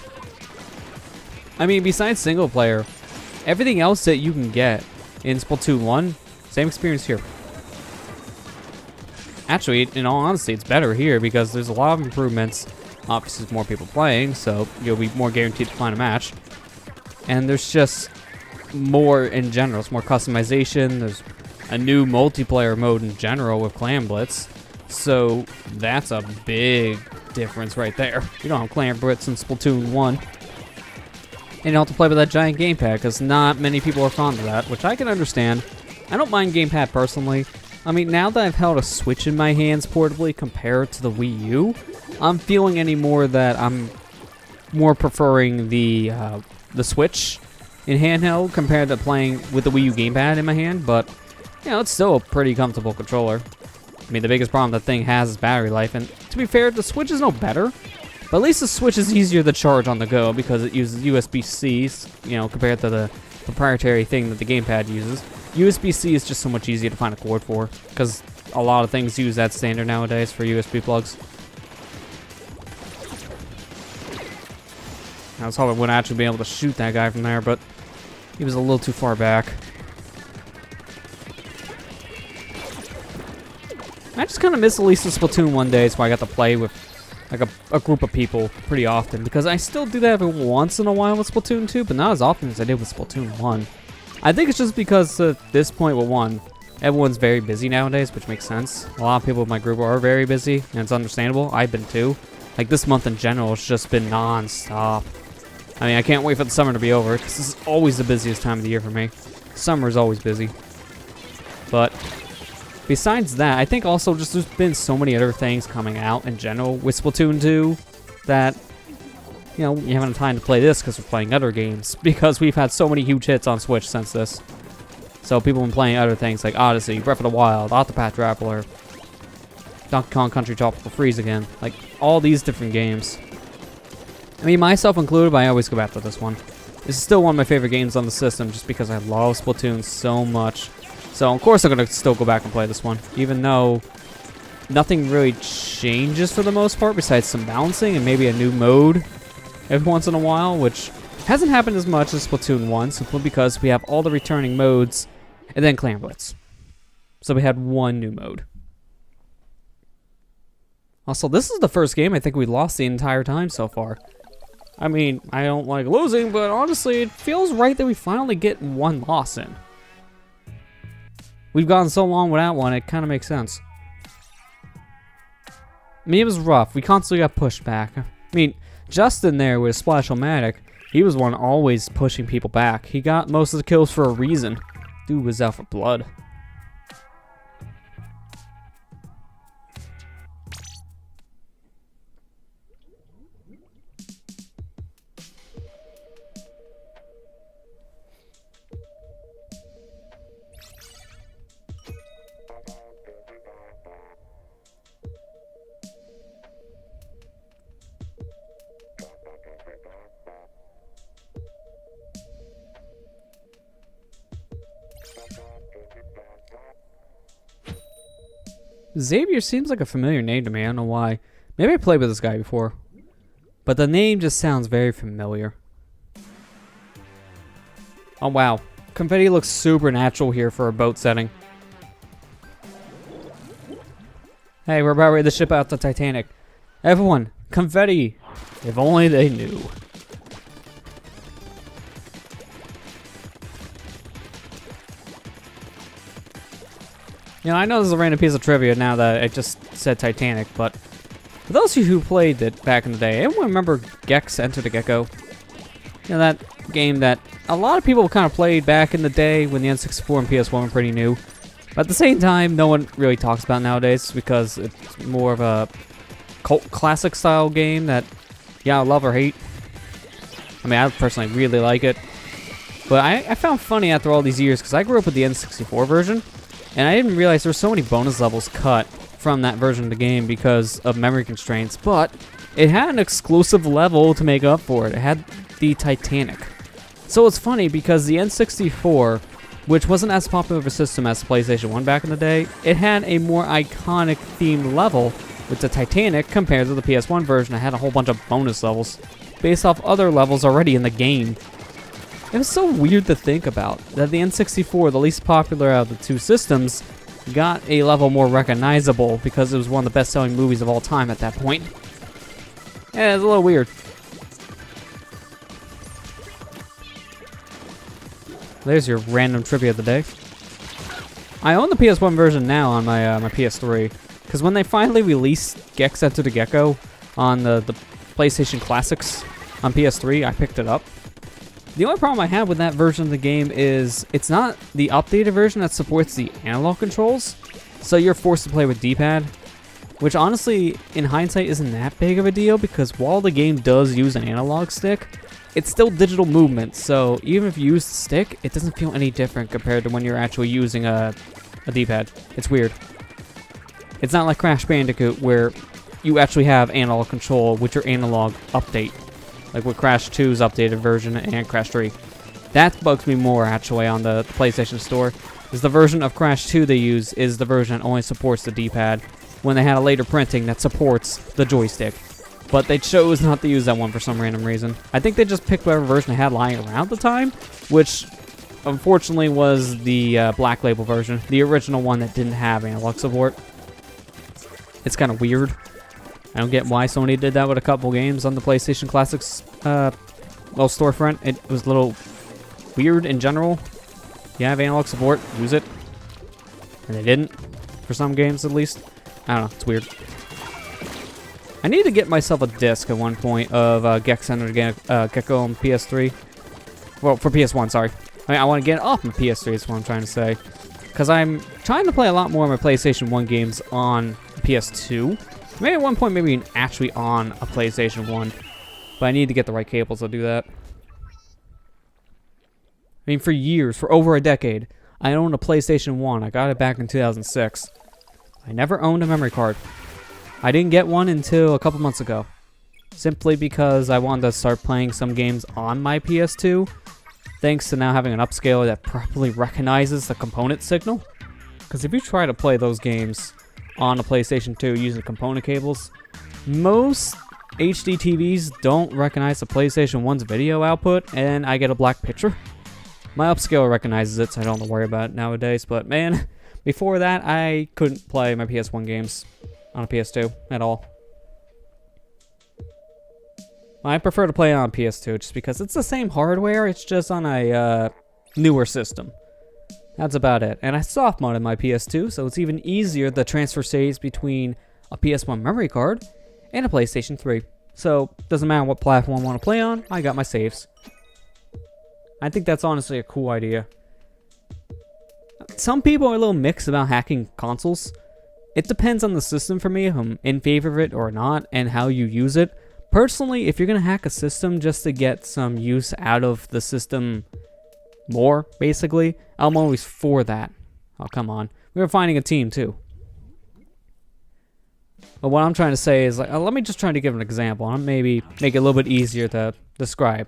I mean, besides single player, everything else that you can get in Splatoon 1, same experience here. Actually, in all honesty, it's better here because there's a lot of improvements. Obviously, there's more people playing, so you'll be more guaranteed to find a match. And there's just more in general. It's more customization. There's a new multiplayer mode in general with Clan Blitz. So that's a big difference right there. You don't have Clan Blitz in Splatoon 1. And you don't have to play with that giant gamepad because not many people are fond of that, which I can understand. I don't mind gamepad personally. I mean, now that I've held a Switch in my hands portably compared to the Wii U, I'm feeling any more that I'm more preferring the Switch in handheld compared to playing with the Wii U gamepad in my hand, but you know, it's still a pretty comfortable controller. I mean, the biggest problem that thing has is battery life, and to be fair, the Switch is no better, but at least the Switch is easier to charge on the go because it uses USB-Cs, you know, compared to the proprietary thing that the gamepad uses. USB-C is just so much easier to find a cord for, because a lot of things use that standard nowadays for USB plugs. I was hoping I wouldn't actually be able to shoot that guy from there, but he was a little too far back. I just kind of miss at least the Splatoon 1 days where I got to play with like a group of people pretty often, because I still do that every once in a while with Splatoon 2, but not as often as I did with Splatoon 1. I think it's just because at this point with 1, everyone's very busy nowadays, which makes sense. A lot of people in my group are very busy, and it's understandable. I've been too. Like this month in general, it's just been non-stop. I mean, I can't wait for the summer to be over, because this is always the busiest time of the year for me. Summer is always busy. But besides that, I think also just there's been so many other things coming out in general with Splatoon 2 that, you know, you haven't had time to play this because we're playing other games, because we've had so many huge hits on Switch since this. So people have been playing other things like Odyssey, Breath of the Wild, Octopath Traveler, Donkey Kong Country Tropical Freeze again. Like, all these different games. I mean, myself included, but I always go back to this one. This is still one of my favorite games on the system just because I love Splatoon so much. So, of course, I'm going to still go back and play this one, even though nothing really changes for the most part besides some balancing and maybe a new mode every once in a while, which hasn't happened as much as Splatoon 1, simply because we have all the returning modes and then Clan Blitz. So we had one new mode. Also, this is the first game I think we lost the entire time so far. I mean, I don't like losing, but honestly, it feels right that we finally get one loss in. We've gone so long without one, it kind of makes sense. I mean, it was rough. We constantly got pushed back. I mean, Justin there with Splash-O-Matic, he was one always pushing people back. He got most of the kills for a reason. Dude was out for blood. Xavier seems like a familiar name to me. I don't know why. Maybe I played with this guy before. But the name just sounds very familiar. Oh wow. Confetti looks super natural here for a boat setting. Hey, we're about ready to ship out the Titanic. Everyone, confetti! If only they knew. You know, I know this is a random piece of trivia now that I just said Titanic, but for those of you who played it back in the day, anyone remember Gex Enter the Gecko? You know, that game that a lot of people kind of played back in the day when the N64 and PS1 were pretty new. But at the same time, no one really talks about nowadays because it's more of a cult classic style game that, yeah, I love or hate. I mean, I personally really like it. But I found funny after all these years because I grew up with the N64 version. And I didn't realize there were so many bonus levels cut from that version of the game because of memory constraints, but it had an exclusive level to make up for it. It had the Titanic. So it's funny because the N64, which wasn't as popular of a system as the PlayStation 1 back in the day, it had a more iconic themed level with the Titanic compared to the PS1 version. It had a whole bunch of bonus levels based off other levels already in the game. It was so weird to think about that the N64, the least popular out of the two systems, got a level more recognizable because it was one of the best-selling movies of all time at that point. Yeah, it's a little weird. There's your random trivia of the day. I own the PS1 version now on my my PS3 because when they finally released Gex Enter the Gecko on the PlayStation Classics on PS3, I picked it up. The only problem I have with that version of the game is it's not the updated version that supports the analog controls, so you're forced to play with D-pad, which honestly, in hindsight, isn't that big of a deal because while the game does use an analog stick, it's still digital movement, so even if you use the stick, it doesn't feel any different compared to when you're actually using a D-pad. It's weird. It's not like Crash Bandicoot where you actually have analog control with your analog update. Like with Crash 2's updated version and Crash 3. That bugs me more, actually, on the PlayStation Store, is the version of Crash 2 they use is the version that only supports the D-pad, when they had a later printing that supports the joystick. But they chose not to use that one for some random reason. I think they just picked whatever version they had lying around at the time, which, unfortunately, was the Black Label version, the original one that didn't have analog support. It's kind of weird. I don't get why Sony did that with a couple games on the PlayStation Classics well, storefront. It was a little weird in general. You have analog support, use it. And they didn't, for some games at least. I don't know, it's weird. I need to get myself a disc at one point of Gex Enter the Gecko on PS3. Well, for PS1, sorry. I mean, I want to get it off my PS3 is what I'm trying to say. Because I'm trying to play a lot more of my PlayStation 1 games on PS2. Maybe at one point, maybe actually on a PlayStation 1. But I need to get the right cables to do that. I mean, for years, for over a decade, I own a PlayStation 1. I got it back in 2006. I never owned a memory card. I didn't get one until a couple months ago. Simply because I wanted to start playing some games on my PS2. Thanks to now having an upscaler that properly recognizes the component signal. Because if you try to play those games on a PlayStation 2 using component cables, most HD TVs don't recognize the PlayStation 1's video output, and I get a black picture. My upscaler recognizes it, so I don't have to worry about it nowadays, but man, before that, I couldn't play my PS1 games on a PS2 at all. I prefer to play it on PS2 just because it's the same hardware, it's just on a newer system. That's about it. And I soft modded my PS2, so it's even easier to transfer saves between a PS1 memory card and a PlayStation 3. So, doesn't matter what platform I want to play on, I got my saves. I think that's honestly a cool idea. Some people are a little mixed about hacking consoles. It depends on the system for me if I'm in favor of it or not, and how you use it. Personally, if you're going to hack a system just to get some use out of the system more, basically, I'm always for that. Oh, come on. We were finding a team, too. But what I'm trying to say is, like, let me just try to give an example, and maybe make it a little bit easier to describe.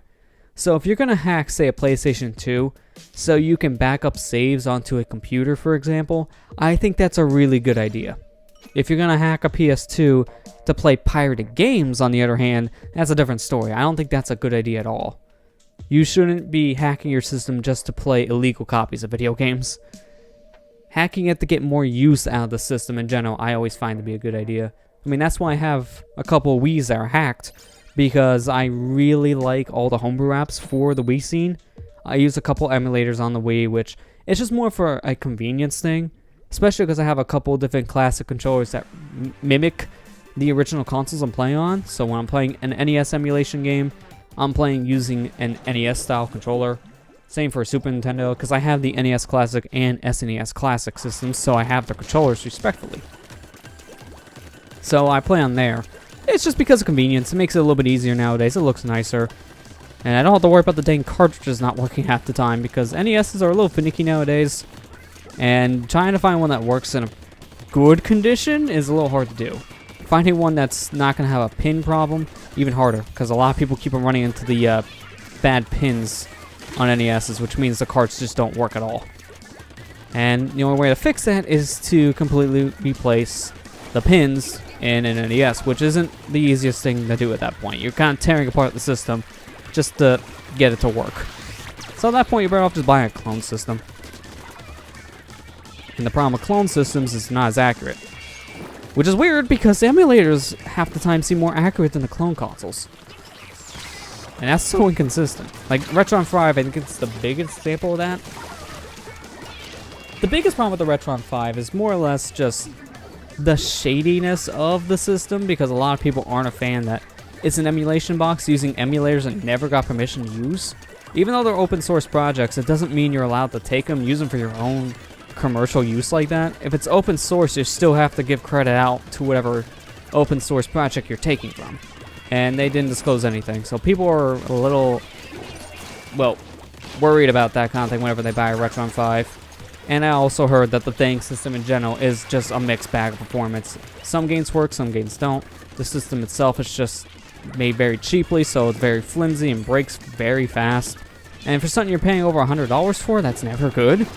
So if you're going to hack, say, a PlayStation 2, so you can back up saves onto a computer, for example, I think that's a really good idea. If you're going to hack a PS2 to play pirated games, on the other hand, that's a different story. I don't think that's a good idea at all. You shouldn't be hacking your system just to play illegal copies of video games. Hacking it to get more use out of the system in general, I always find to be a good idea. I mean, that's why I have a couple of Wiis that are hacked, because I really like all the homebrew apps for the Wii scene. I use a couple emulators on the Wii, which is just more for a convenience thing, especially because I have a couple different classic controllers that mimic the original consoles I'm playing on. So when I'm playing an NES emulation game, I'm playing using an NES style controller. Same for Super Nintendo, because I have the NES Classic and SNES Classic systems, so I have the controllers respectively. So I play on there. It's just because of convenience. It makes it a little bit easier nowadays. It looks nicer. And I don't have to worry about the dang cartridges not working half the time, because NESs are a little finicky nowadays. And trying to find one that works in a good condition is a little hard to do. Finding one that's not going to have a pin problem, even harder, because a lot of people keep on running into the bad pins on NESs, which means the carts just don't work at all. And the only way to fix that is to completely replace the pins in an NES, which isn't the easiest thing to do at that point. You're kind of tearing apart the system just to get it to work. So at that point, you're better off just buying a clone system. And the problem with clone systems is not as accurate. Which is weird, because emulators half the time seem more accurate than the clone consoles. And that's so inconsistent. Like, Retron 5, I think it's the biggest example of that. The biggest problem with the Retron 5 is more or less just the shadiness of the system, because a lot of people aren't a fan that it's an emulation box using emulators that never got permission to use. Even though they're open source projects, it doesn't mean you're allowed to take them, use them for your own commercial use like that. If it's open source, you still have to give credit out to whatever open source project you're taking from. And they didn't disclose anything, so people are a little, well, worried about that kind of thing whenever they buy a Retron 5. And I also heard that the thing system in general is just a mixed bag of performance. Some games work, some games don't. The system itself is just made very cheaply, so it's very flimsy and breaks very fast. And for something you're paying over $100 for, that's never good.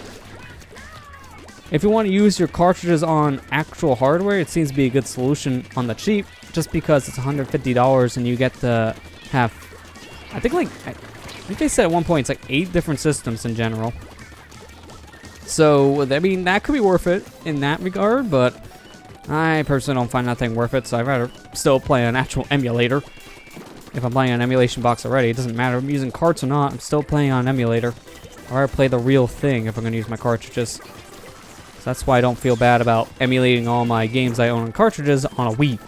If you want to use your cartridges on actual hardware, it seems to be a good solution on the cheap, just because it's $150 and you get to have, I think they said at one point it's like 8 different systems in general. So, I mean, that could be worth it in that regard, but I personally don't find that thing worth it, so I'd rather still play an actual emulator. If I'm playing an emulation box already, it doesn't matter if I'm using carts or not, I'm still playing on an emulator. Or I play the real thing if I'm going to use my cartridges. So that's why I don't feel bad about emulating all my games I own on cartridges on a Wii.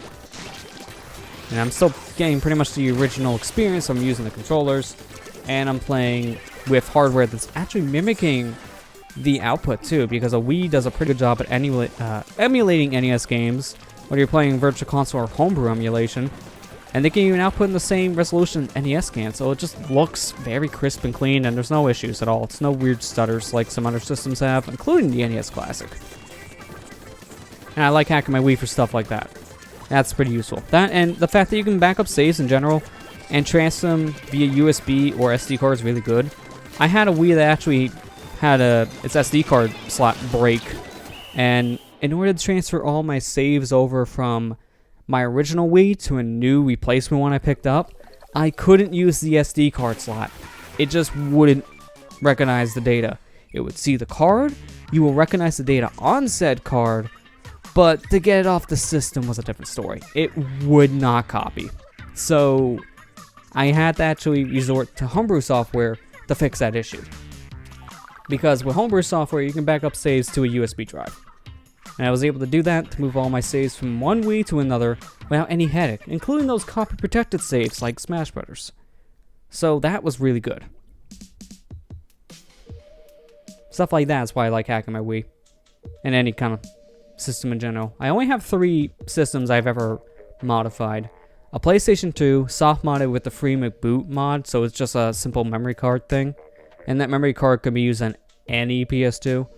And I'm still getting pretty much the original experience. I'm using the controllers, and I'm playing with hardware that's actually mimicking the output too, because a Wii does a pretty good job at emulating NES games, whether you're playing Virtual Console or homebrew emulation. And they can even output in the same resolution NES can, so it just looks very crisp and clean, and there's no issues at all. It's no weird stutters like some other systems have, including the NES Classic. And I like hacking my Wii for stuff like that. That's pretty useful. That and the fact that you can back up saves in general and transfer them via USB or SD card is really good. I had a Wii that actually had its SD card slot break, and in order to transfer all my saves over from my original Wii to a new replacement one I picked up, I couldn't use the SD card slot. It just wouldn't recognize the data. It would see the card, you will recognize the data on said card, but to get it off the system was a different story. It would not copy. So I had to actually resort to homebrew software to fix that issue. Because with homebrew software, you can back up saves to a USB drive. And I was able to do that to move all my saves from one Wii to another without any headache, including those copy protected saves like Smash Brothers. So that was really good. Stuff like that is why I like hacking my Wii. And any kind of system in general. I only have 3 systems I've ever modified. A PlayStation 2, soft modded with the free McBoot mod, so it's just a simple memory card thing. And that memory card can be used on any PS2.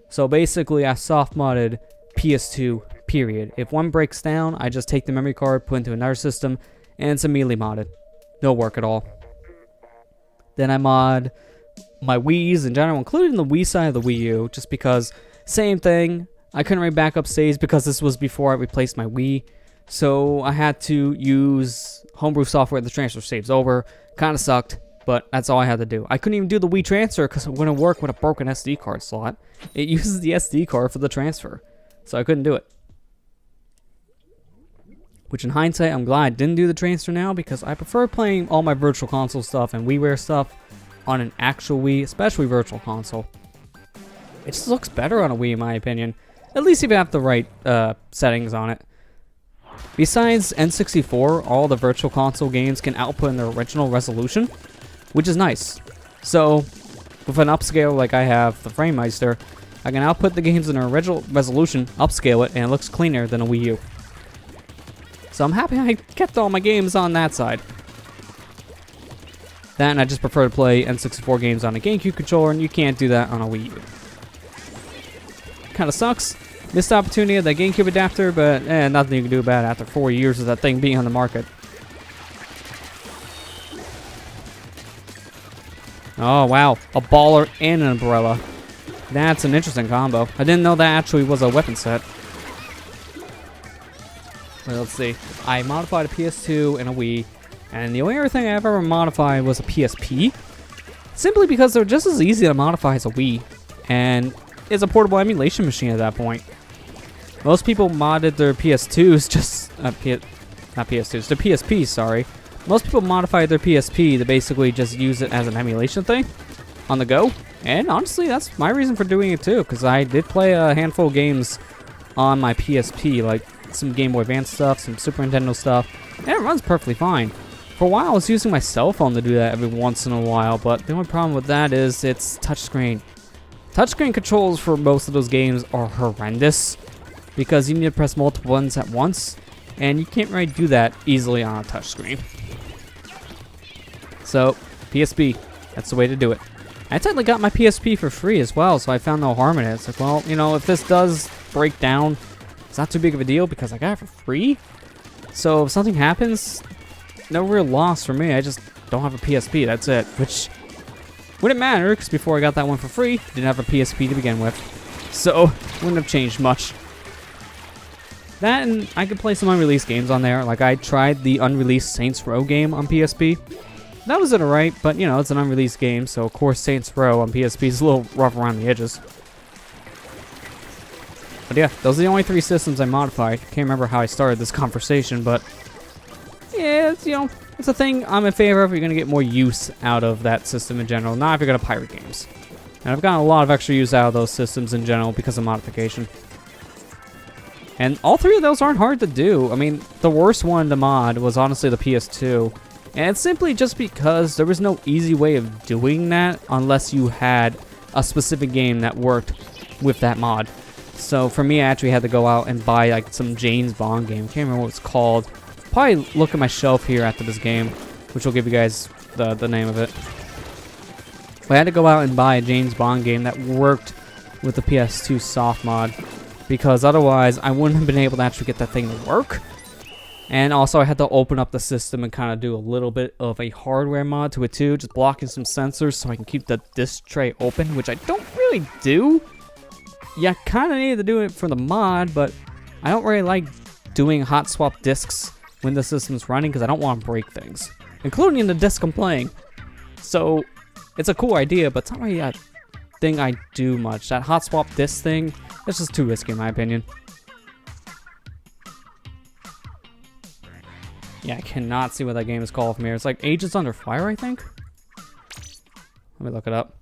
So basically, I soft modded PS2, period. If one breaks down, I just take the memory card, put it into another system, and it's immediately modded. No work at all. Then I mod my Wii's in general, including the Wii side of the Wii U, just because, same thing, I couldn't really back up saves because this was before I replaced my Wii. So I had to use homebrew software to transfer saves over. Kinda sucked, but that's all I had to do. I couldn't even do the Wii transfer because it wouldn't work with a broken SD card slot. It uses the SD card for the transfer, so I couldn't do it. Which in hindsight, I'm glad I didn't do the transfer now because I prefer playing all my Virtual Console stuff and WiiWare stuff on an actual Wii, especially Virtual Console. It just looks better on a Wii in my opinion. At least if you have the right settings on it. Besides N64, all the Virtual Console games can output in their original resolution, which is nice. So, with an upscale like I have, the FrameMeister, I can output the games in their original resolution, upscale it, and it looks cleaner than a Wii U. So I'm happy I kept all my games on that side. That and I just prefer to play N64 games on a GameCube controller, and you can't do that on a Wii U. Kinda sucks. Missed opportunity of that GameCube adapter, but nothing you can do about it after 4 years of that thing being on the market. Oh wow, a baller and an umbrella. That's an interesting combo. I didn't know that actually was a weapon set. Well, let's see. I modified a PS2 and a Wii, and the only other thing I've ever modified was a PSP. Simply because they're just as easy to modify as a Wii, and it's a portable emulation machine at that point. Most people modded their PS2s just... not PS2s, their PSPs, sorry. Most people modified their PSP to basically just use it as an emulation thing on the go. And honestly, that's my reason for doing it too, because I did play a handful of games on my PSP, like some Game Boy Advance stuff, some Super Nintendo stuff, and it runs perfectly fine. For a while, I was using my cell phone to do that every once in a while, but the only problem with that is it's touchscreen. Touchscreen controls for most of those games are horrendous, because you need to press multiple buttons at once, and you can't really do that easily on a touchscreen. So, PSP, that's the way to do it. I technically got my PSP for free as well, so I found no harm in it. It's like, well, you know, if this does break down, it's not too big of a deal because I got it for free. So if something happens, no real loss for me. I just don't have a PSP, that's it. Which wouldn't matter, because before I got that one for free, didn't have a PSP to begin with. So, wouldn't have changed much. That and I could play some unreleased games on there. Like I tried the unreleased Saints Row game on PSP. That was alright, but you know, it's an unreleased game, so of course Saints Row on PSP is a little rough around the edges. But yeah, those are the only 3 systems I modified. Can't remember how I started this conversation, but yeah, it's, you know, it's a thing I'm in favor of. You're gonna get more use out of that system in general, not if you're gonna pirate games. And I've gotten a lot of extra use out of those systems in general because of modification. And all 3 of those aren't hard to do. I mean, the worst one to mod was honestly the PS2. And it's simply just because there was no easy way of doing that unless you had a specific game that worked with that mod. So for me, I actually had to go out and buy like some James Bond game. I can't remember what it's called. probably look at my shelf here after this game, which will give you guys the name of it. I had to go out and buy a James Bond game that worked with the PS2 soft mod, because otherwise I wouldn't have been able to actually get that thing to work. And also I had to open up the system and kind of do a little bit of a hardware mod to it too, just blocking some sensors so I can keep the disc tray open, which I don't really do. Yeah, I kind of needed to do it for the mod, but I don't really like doing hot swap discs when the system's running because I don't want to break things, including the disc I'm playing. So it's a cool idea, but it's not really a thing I do much. That hot swap disc thing, it's just too risky in my opinion. Yeah, I cannot see what that game is called from here. It's like Agents Under Fire, I think? Let me look it up.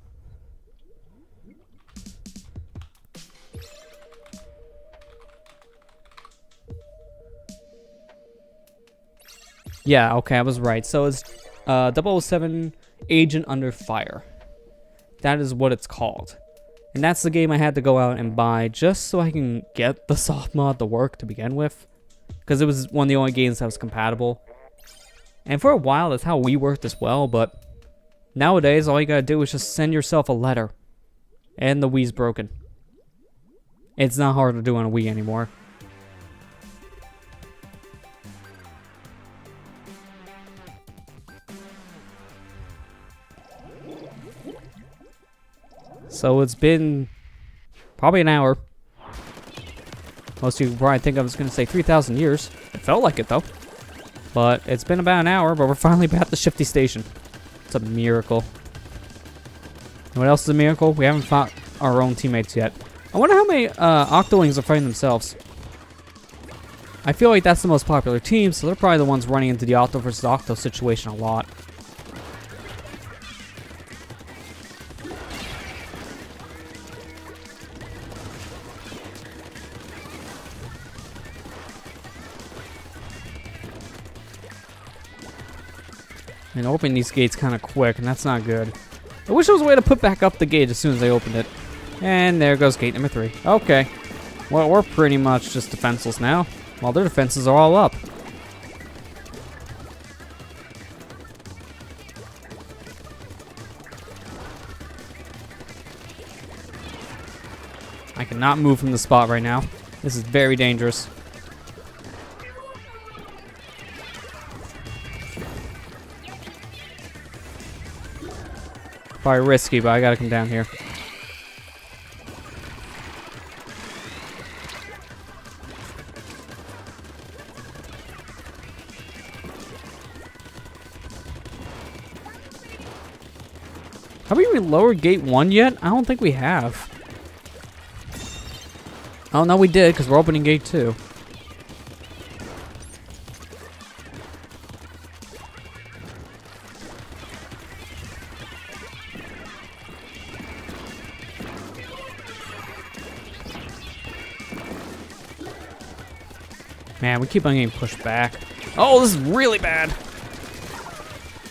Yeah, okay, I was right. So it's 007 Agent Under Fire. That is what it's called. And that's the game I had to go out and buy just so I can get the soft mod to work to begin with. Because it was one of the only games that was compatible. And for a while, that's how Wii worked as well, but nowadays, all you gotta do is just send yourself a letter. And the Wii's broken. It's not hard to do on a Wii anymore. So it's been probably an hour. Most of you probably think I was going to say 3,000 years. It felt like it, though. But it's been about an hour, but we're finally back at the Shifty Station. It's a miracle. And what else is a miracle? We haven't fought our own teammates yet. I wonder how many Octolings are fighting themselves. I feel like that's the most popular team, so they're probably the ones running into the Octo versus Octo situation a lot. And opening these gates kind of quick, and that's not good. I wish there was a way to put back up the gate as soon as I opened it. And there goes gate number 3. Okay. Well, we're pretty much just defenseless now, while their defenses are all up. I cannot move from the spot right now. This is very dangerous. Probably risky, but I gotta come down here. Have we even lowered gate 1 yet? I don't think we have. Oh, no, we did, because we're opening gate 2. Man, we keep on getting pushed back. Oh, this is really bad.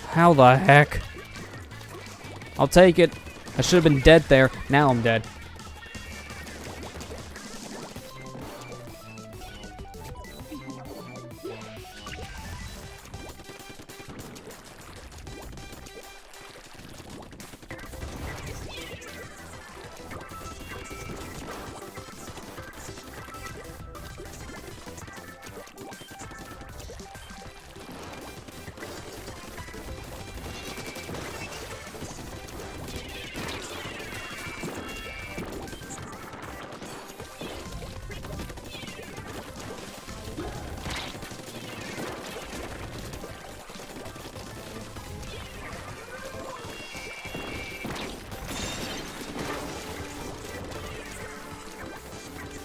How the heck? I'll take it. I should have been dead there. Now I'm dead.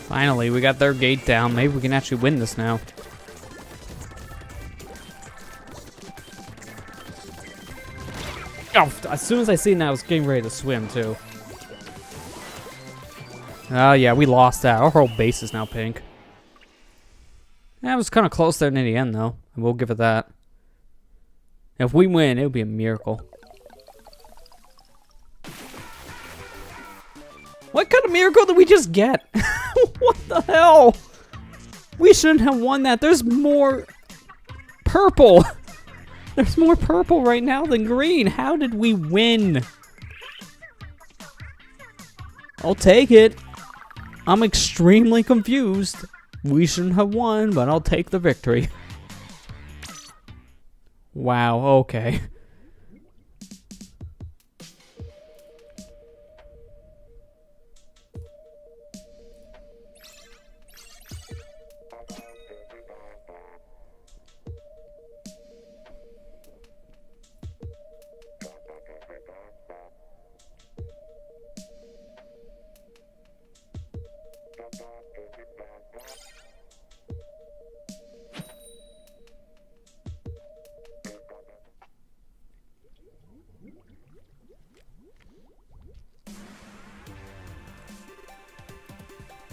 Finally, we got their gate down. Maybe we can actually win this now. Oh, as soon as I seen that, I was getting ready to swim, too. Oh, yeah, we lost that. Our whole base is now pink. Yeah, it was kind of close there in the end, though. And we'll give it that. If we win, it would be a miracle. What kind of miracle did we just get? What the hell? We shouldn't have won that. There's more purple! There's more purple right now than green. How did we win? I'll take it. I'm extremely confused. We shouldn't have won, but I'll take the victory. Wow, okay.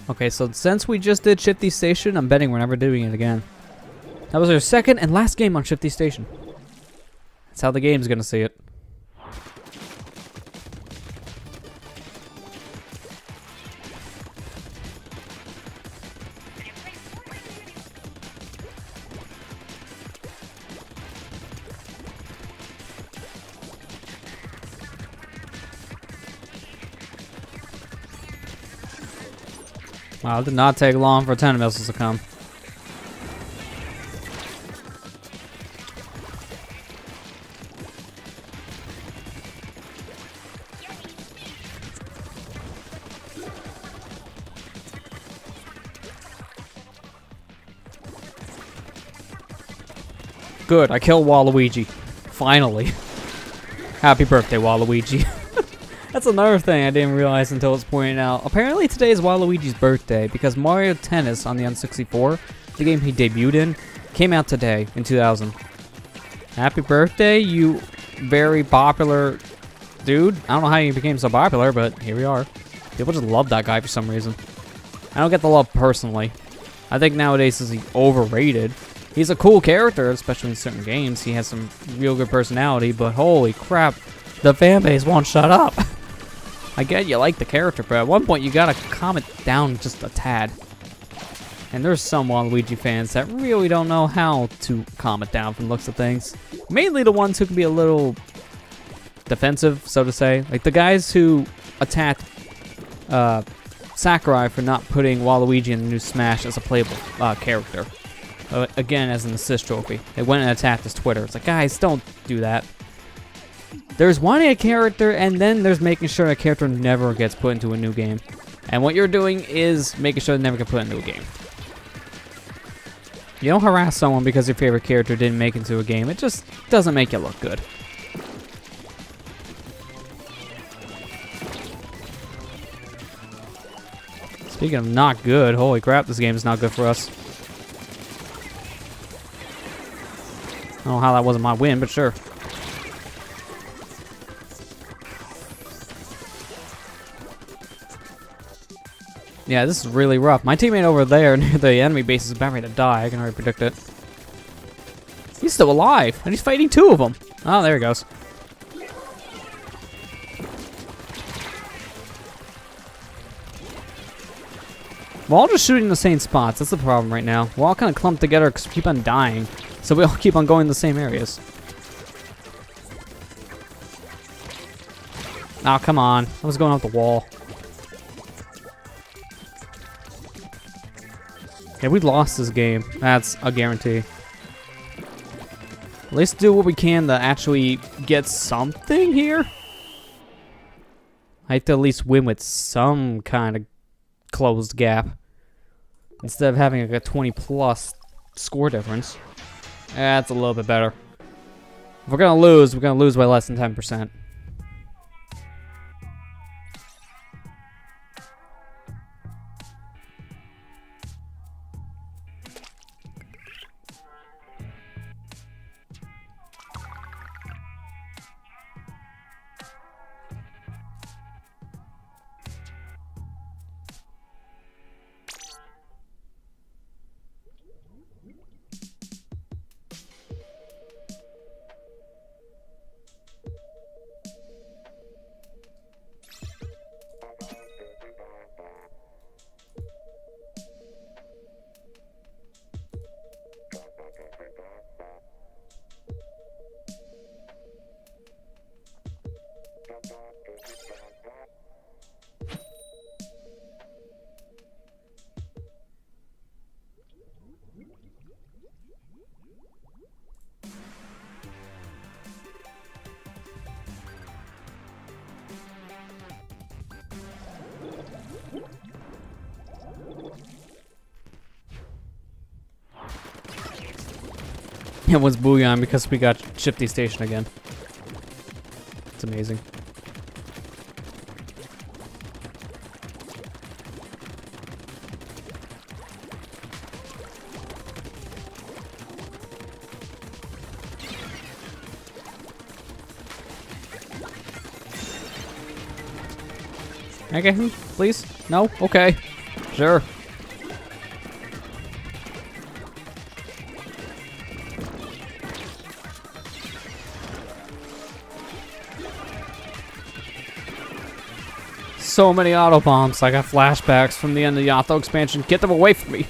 Okay, so since we just did Shifty Station, I'm betting we're never doing it again. That was our second and last game on Shifty Station. That's how the game's gonna see it. Wow, it did not take long for 10 missiles to come. Good, I killed Waluigi. Finally. Happy birthday, Waluigi. That's another thing I didn't realize until it was pointed out. Apparently today is Waluigi's birthday because Mario Tennis on the N64, the game he debuted in, came out today in 2000. Happy birthday, you very popular dude. I don't know how you became so popular, but here we are. People just love that guy for some reason. I don't get the love personally. I think nowadays he's overrated. He's a cool character, especially in certain games. He has some real good personality, but holy crap, the fan base won't shut up. I get you like the character, but at one point you gotta calm it down just a tad. And there's some Waluigi fans that really don't know how to calm it down from the looks of things. Mainly the ones who can be a little defensive, so to say. Like the guys who attacked Sakurai for not putting Waluigi in the new Smash as a playable character. Again, as an assist trophy. They went and attacked his Twitter. It's like, guys, don't do that. There's wanting a character, and then there's making sure a character never gets put into a new game. And what you're doing is making sure it never gets put into a game. You don't harass someone because your favorite character didn't make it into a game. It just doesn't make you look good. Speaking of not good, holy crap, this game is not good for us. I don't know how that wasn't my win, but sure. Yeah, this is really rough. My teammate over there near the enemy base is about ready to die. I can already predict it. He's still alive, and he's fighting two of them. Oh, there he goes. We're all just shooting the same spots. That's the problem right now. We're all kind of clumped together because we keep on dying. So we all keep on going the same areas. Oh, come on. I was going off the wall. Yeah, we lost this game. That's a guarantee. Let's do what we can to actually get something here. I have to at least win with some kind of closed gap. Instead of having like a 20+ score difference. That's a little bit better. If we're gonna lose by less than 10%. It was Bouillon because we got Shifty Station again. It's amazing. Can I get him, please? No? Okay. Sure. So many auto bombs. I got flashbacks from the end of the Otto expansion. Get them away from me.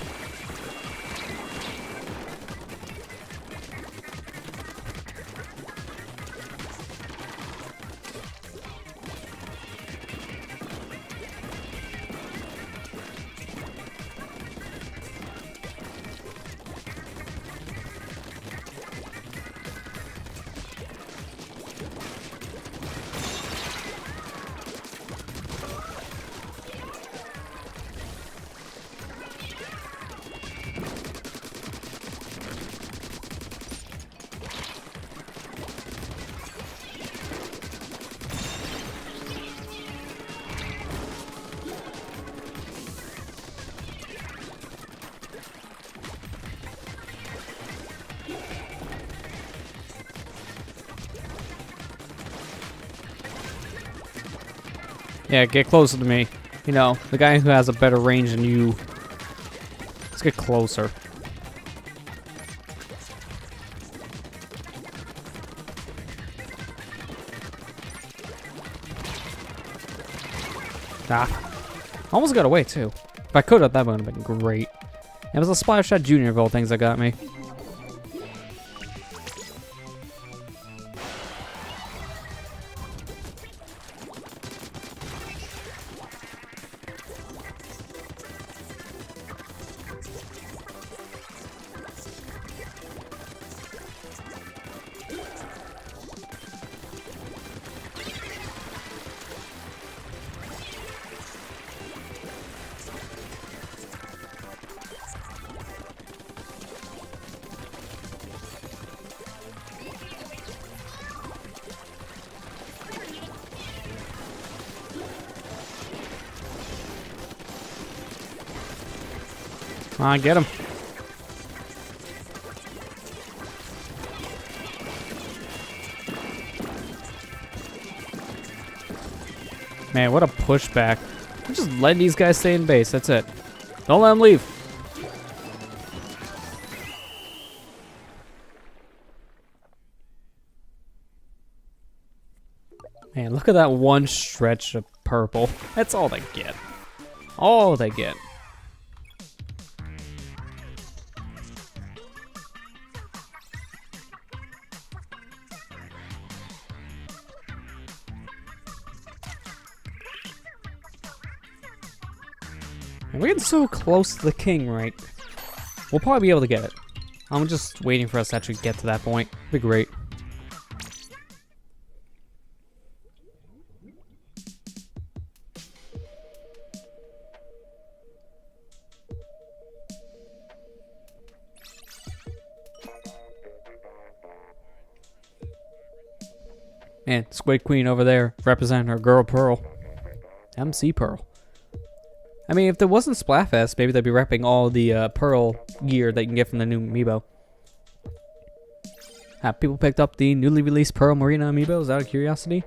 Yeah, get closer to me. You know, the guy who has a better range than you. Let's get closer. Ah. Almost got away, too. If I could have, that would have been great. It was a Splash Shot Junior of all things that got me. Come on, get him. Man, what a pushback. I'm just letting these guys stay in base, that's it. Don't let them leave. Man, look at that one stretch of purple. That's all they get. All they get. And we're getting so close to the king, right? We'll probably be able to get it. I'm just waiting for us to actually get to that point. It'd be great. Man, Squid Queen over there representing her girl Pearl. MC Pearl. I mean, if there wasn't Splatfest, maybe they'd be repping all the Pearl gear that you can get from the new amiibo. Have people picked up the newly released Pearl Marina amiibos out of curiosity?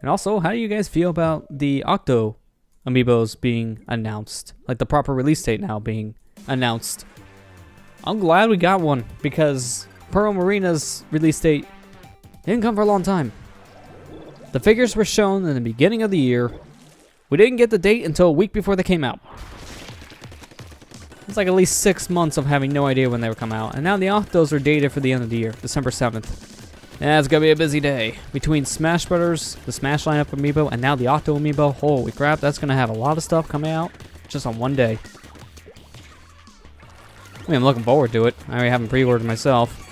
And also, how do you guys feel about the Octo amiibos being announced? Like the proper release date now being announced. I'm glad we got one because Pearl Marina's release date didn't come for a long time. The figures were shown in the beginning of the year. We didn't get the date until a week before they came out. It's like at least 6 months of having no idea when they would come out. And now the Octos are dated for the end of the year, December 7th. Yeah, it's gonna be a busy day. Between Smash Brothers, the Smash lineup amiibo, and now the Octo amiibo. Holy crap, that's gonna have a lot of stuff coming out just on one day. I mean, I'm looking forward to it. I already haven't pre-ordered myself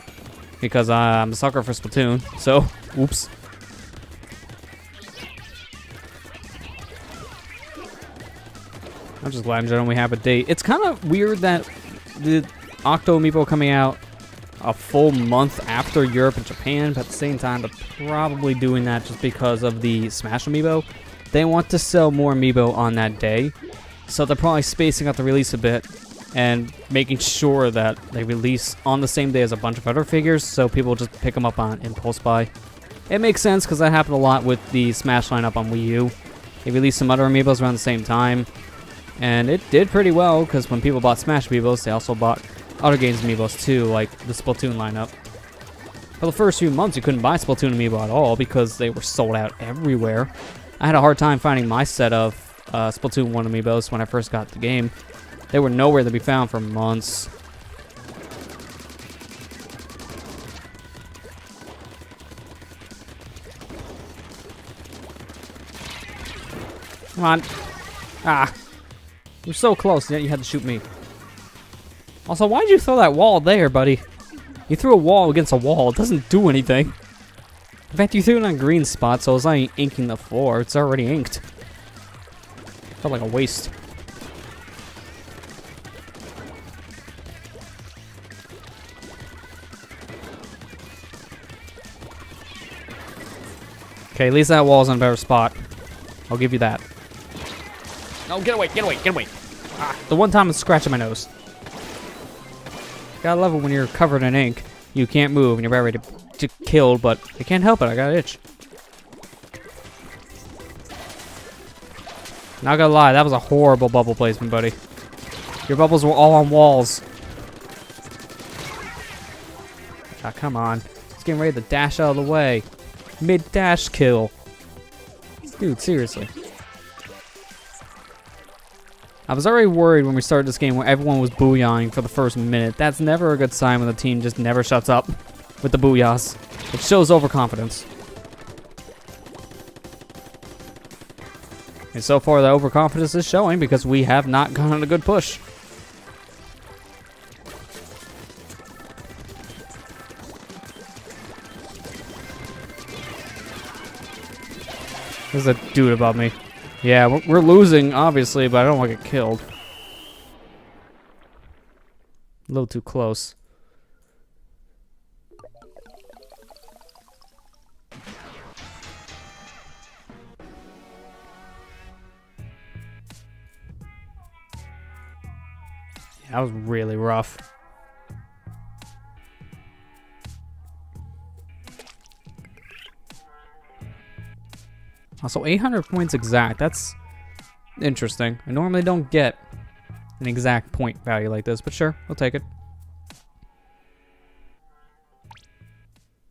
because I'm a sucker for Splatoon. So, oops. I'm just glad in general we have a date. It's kind of weird that the Octo amiibo coming out a full month after Europe and Japan, but at the same time, they're probably doing that just because of the Smash Amiibo. They want to sell more Amiibo on that day, so they're probably spacing out the release a bit and making sure that they release on the same day as a bunch of other figures, so people just pick them up on impulse buy. It makes sense because that happened a lot with the Smash lineup on Wii U. They released some other Amiibos around the same time, and it did pretty well because when people bought Smash Amiibos, they also bought other games Amiibos too, like the Splatoon lineup. For the first few months, you couldn't buy Splatoon Amiibo at all because they were sold out everywhere. I had a hard time finding my set of Splatoon 1 Amiibos when I first got the game. They were nowhere to be found for months. Come on. Ah. You're so close, yet you had to shoot me. Also, why'd you throw that wall there, buddy? You threw a wall against a wall. It doesn't do anything. In fact, you threw it on green spot, so it's not inking the floor. It's already inked. Felt like a waste. Okay, at least that wall's in a better spot. I'll give you that. No, get away, get away, get away. Ah, the one time it's scratching my nose. Gotta love it when you're covered in ink. You can't move and you're about ready to kill, but I can't help it. I got an itch. Not gonna lie, that was a horrible bubble placement, buddy. Your bubbles were all on walls. Ah, come on. He's getting ready to dash out of the way. Mid-dash kill. Dude, seriously. I was already worried when we started this game where everyone was booyahing for the first minute. That's never a good sign when the team just never shuts up with the booyahs. It shows overconfidence. And so far, the overconfidence is showing because we have not gone on a good push. There's a dude above me. Yeah, we're losing, obviously, but I don't want to get killed. A little too close. Yeah, that was really rough. Also, 800 points exact. That's interesting. I normally don't get an exact point value like this, but sure, we'll take it.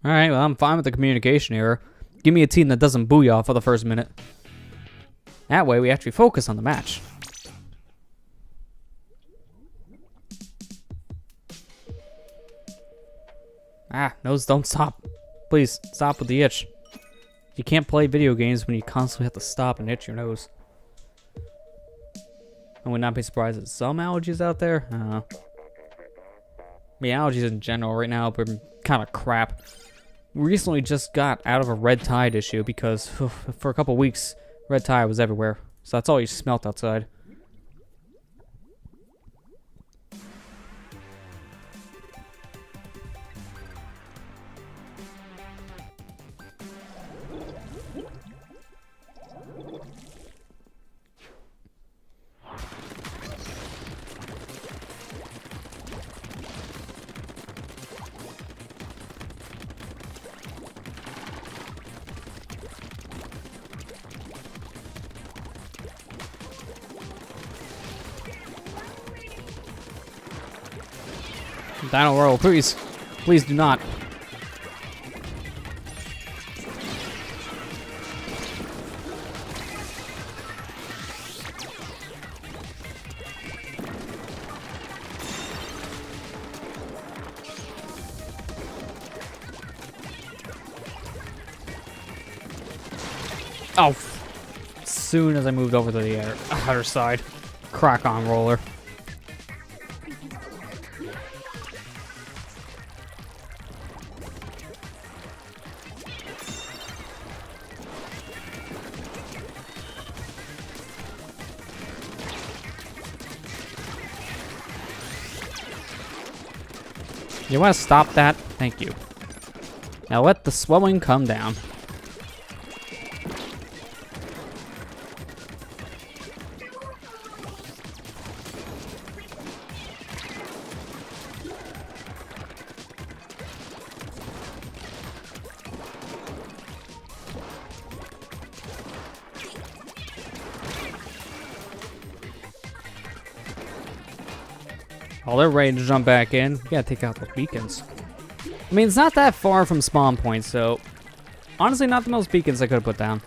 Alright, well, I'm fine with the communication error. Give me a team that doesn't booyah for the first minute. That way, we actually focus on the match. Ah, nose, don't stop. Please, stop with the itch. You can't play video games when you constantly have to stop and itch your nose. I would not be surprised at some allergies out there. I don't know. I mean, allergies in general right now are kind of crap. We recently just got out of a red tide issue because for a couple weeks, red tide was everywhere. So that's all you smelt outside. Dino roll, please. Please do not. Oh, as soon as I moved over to the other side. Crack on roller. You want to stop that? Thank you. Now let the swelling come down. Oh, they're ready to jump back in. We gotta take out the beacons. I mean, it's not that far from spawn point, so honestly, not the most beacons I could have put down.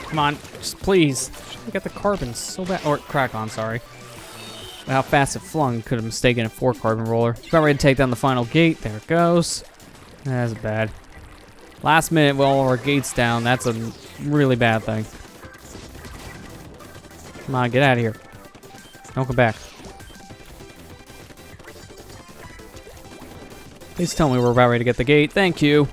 Come on, just please. I got the carbon so bad. Or crack on, sorry. How fast it flung, could have mistaken it for carbon roller. About ready to take down the final gate. There it goes. That's bad. Last minute with all our gates down, that's a really bad thing. Come on, get out of here. Don't come back. Please tell me we're about ready to get the gate. Thank you.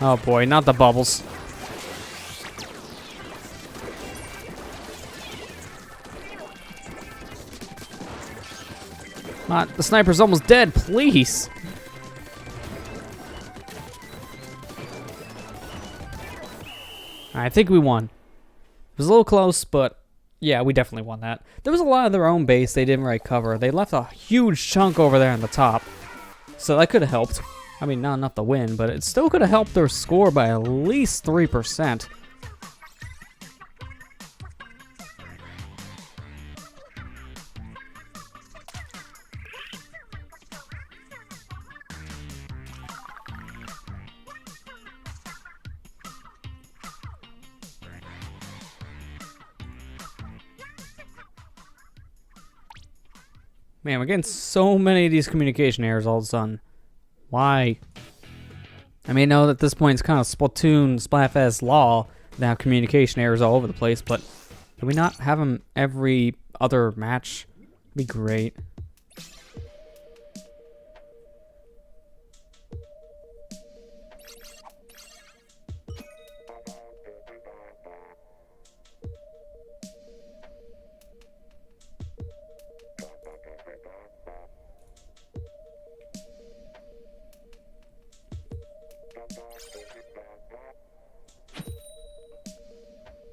Oh boy, not the bubbles. The sniper's almost dead, please. I think we won. It was a little close, but yeah, we definitely won that. There was a lot of their own base they didn't really cover. They left a huge chunk over there on the top, so that could have helped. I mean, not enough to win, but it still could have helped their score by at least 3%. Man, we're getting so many of these communication errors all of a sudden. Why? I mean, I know that at this point it's kind of Splatoon, Splatfest law to have communication errors all over the place, but can we not have them every other match? It'd be great.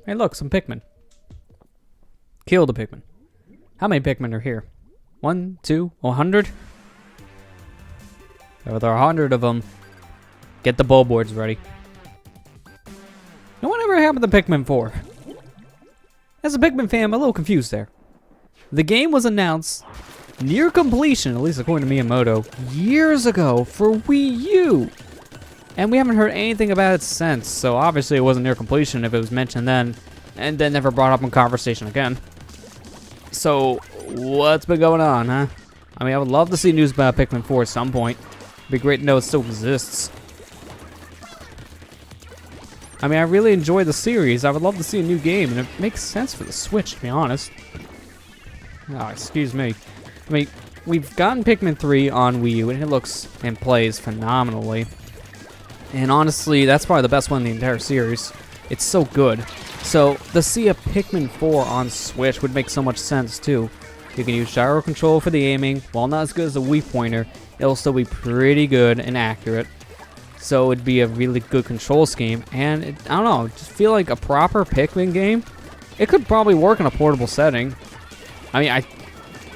Hey, look, some Pikmin. Kill the Pikmin. How many Pikmin are here? 1, 2, 100? There are 100 of them. Get the billboards ready. Now, whatever happened to Pikmin 4? As a Pikmin fan, I'm a little confused there. The game was announced near completion, at least according to Miyamoto, years ago for Wii U. And we haven't heard anything about it since, so obviously it wasn't near completion if it was mentioned then, and then never brought up in conversation again. So, what's been going on, huh? I mean, I would love to see news about Pikmin 4 at some point. It'd be great to know it still exists. I mean, I really enjoy the series. I would love to see a new game, and it makes sense for the Switch, to be honest. Oh, excuse me. I mean, we've gotten Pikmin 3 on Wii U, and it looks and plays phenomenally. And honestly, that's probably the best one in the entire series. It's so good. So, to see a Pikmin 4 on Switch would make so much sense, too. You can use gyro control for the aiming. While not as good as the Wii pointer, it'll still be pretty good and accurate. So, it'd be a really good control scheme. And, I don't know, just feel like a proper Pikmin game. It could probably work in a portable setting. I mean,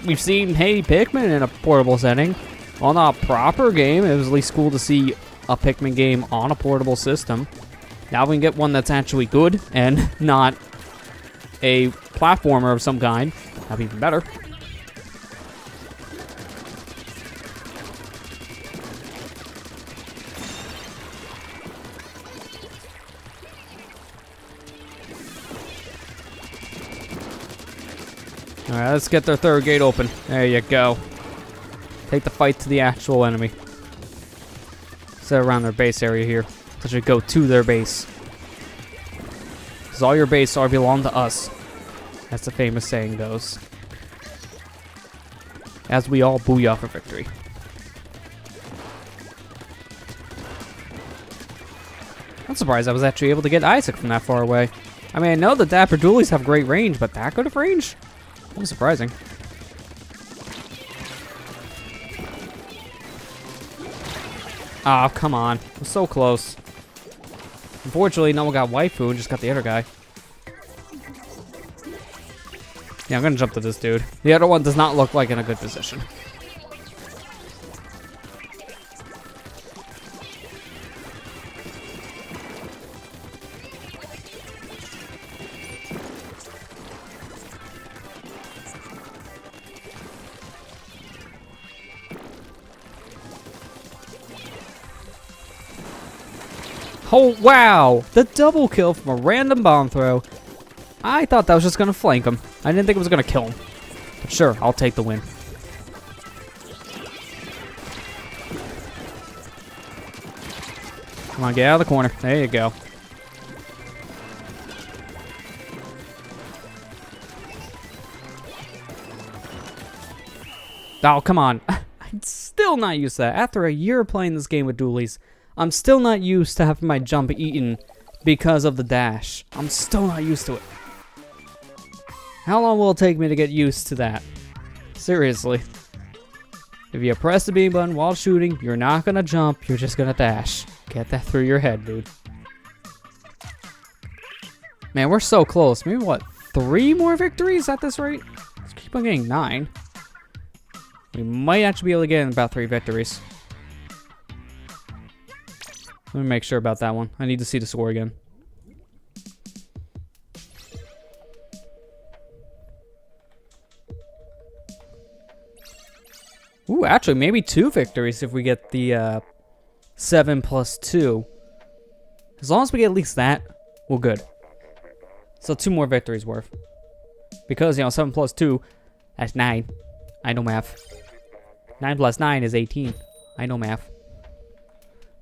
we've seen Hey Pikmin in a portable setting. While not a proper game, it was at least cool to see a Pikmin game on a portable system. Now we can get one that's actually good and not a platformer of some kind. That'd be even better. Alright, let's get their third gate open. There you go. Take the fight to the actual enemy. Set around their base area here. So should go to their base. Because all your base are belong to us. As the famous saying goes. As we all booyah for victory. I'm surprised I was actually able to get Isaac from that far away. I mean, I know the Dapper Dualies have great range, but that good of range? That was surprising. Ah, oh, come on. I'm so close. Unfortunately, no one got waifu and just got the other guy. Yeah, I'm gonna jump to this dude. The other one does not look like in a good position. Oh, wow! The double kill from a random bomb throw. I thought that was just gonna flank him. I didn't think it was gonna kill him. But sure, I'll take the win. Come on, get out of the corner. There you go. Oh, come on. I'm still not used to that. After a year playing this game with dualies, I'm still not used to having my jump eaten because of the dash. I'm still not used to it. How long will it take me to get used to that? Seriously. If you press the B button while shooting, you're not gonna jump, you're just gonna dash. Get that through your head, dude. Man, we're so close. Maybe, what, 3 more victories at this rate? Let's keep on getting 9. We might actually be able to get in about 3 victories. Let me make sure about that one. I need to see the score again. Ooh, actually, maybe 2 victories if we get the 7 plus 2. As long as we get at least that, we're good. So 2 more victories worth. Because, you know, 7 plus 2, that's 9. I know math. 9 plus 9 is 18. I know math.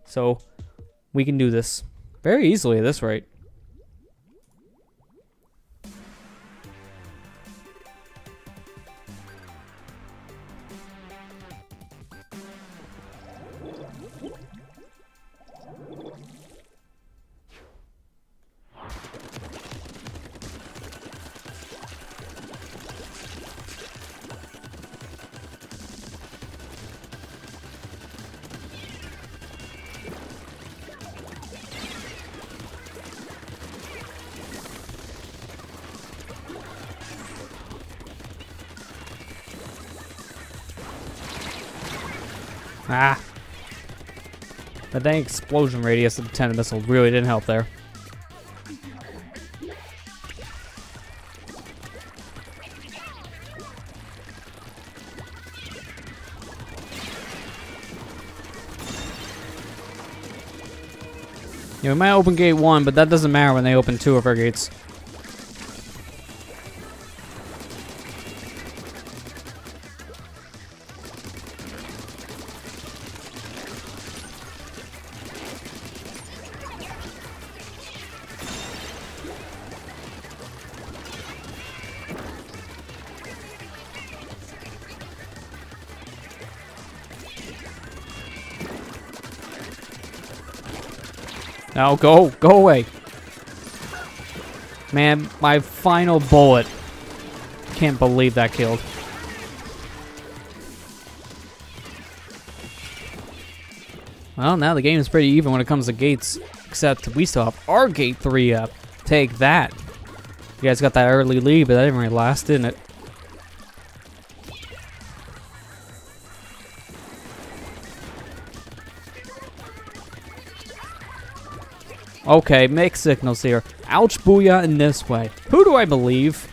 So, we can do this very easily at this rate. Ah. That dang explosion radius of the 10 missile really didn't help there. Yeah, we might open gate 1, but that doesn't matter when they open 2 of our gates. No, go away. Man, my final bullet. Can't believe that killed. Well, now the game is pretty even when it comes to gates, except we still have our gate 3 up. Take that. You guys got that early lead, but that didn't really last, didn't it? Okay, mixed signals here. Ouch, booyah in this way. Who do I believe?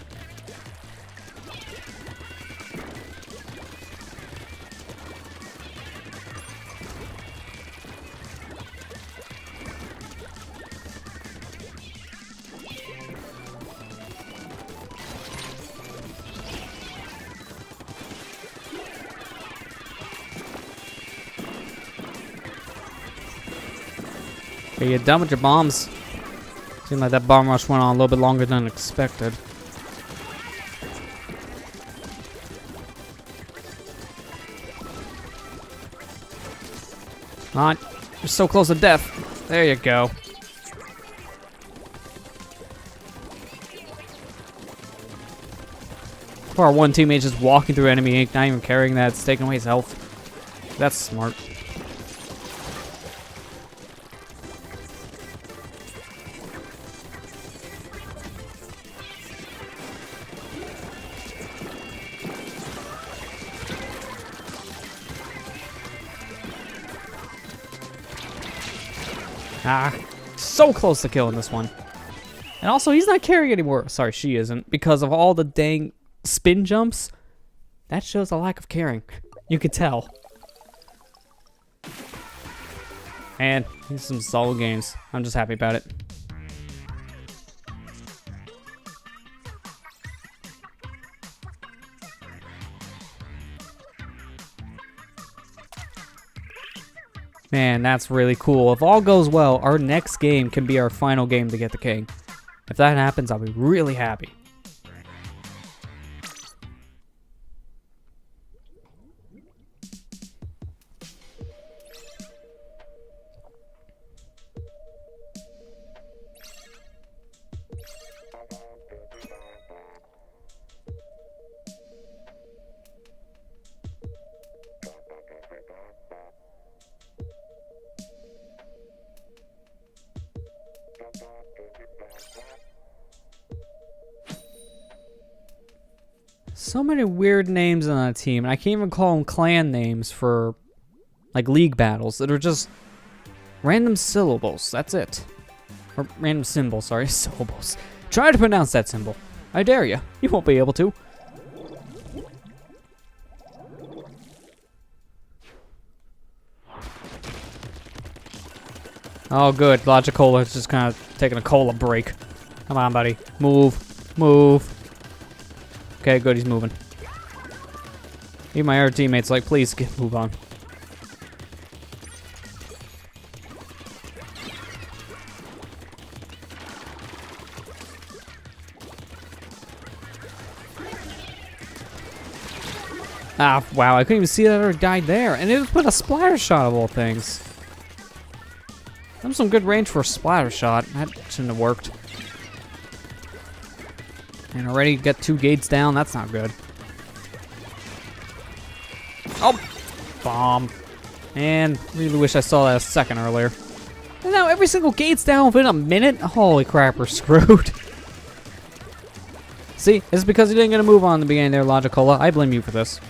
Okay, you done with your bombs? Seemed like that bomb rush went on a little bit longer than expected. Come on, you're so close to death. There you go. Our one teammate just walking through enemy ink, not even carrying that, it's taking away his health. That's smart. Ah, so close to killing this one. And also, he's not carrying anymore. Sorry, she isn't. Because of all the dang spin jumps, that shows a lack of caring. You could tell. And these are some solid games. I'm just happy about it. Man, that's really cool. If all goes well, our next game can be our final game to get the king. If that happens, I'll be really happy. So many weird names on that team, and I can't even call them clan names for, like, league battles that are just random syllables. That's it. Or random symbols, sorry, syllables. Try to pronounce that symbol. I dare you. You won't be able to. Oh, good. Logicola is just kind of taking a cola break. Come on, buddy. Move. Move. Okay, good, he's moving. Even my other teammates like, please, move on. Ah, wow, I couldn't even see that other guy there. And it was with a splatter shot of all things. That was some good range for a splatter shot. That shouldn't have worked. And already got 2 gates down. That's not good. Oh! Bomb. And really wish I saw that a second earlier. And now every single gate's down within a minute? Holy crap, we're screwed. See, it's because you didn't get a move on in the beginning there, Logicola. I blame you for this.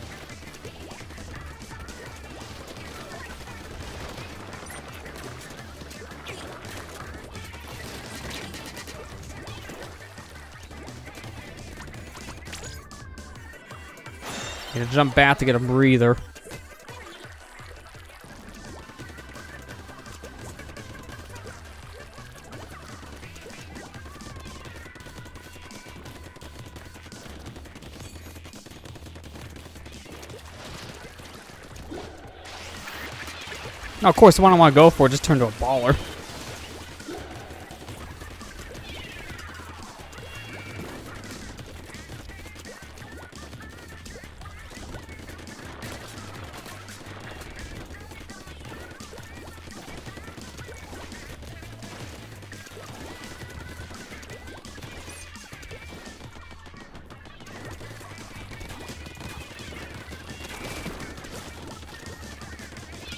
Need to jump back to get a breather. Now, of course, the one I want to go for just turned to a baller.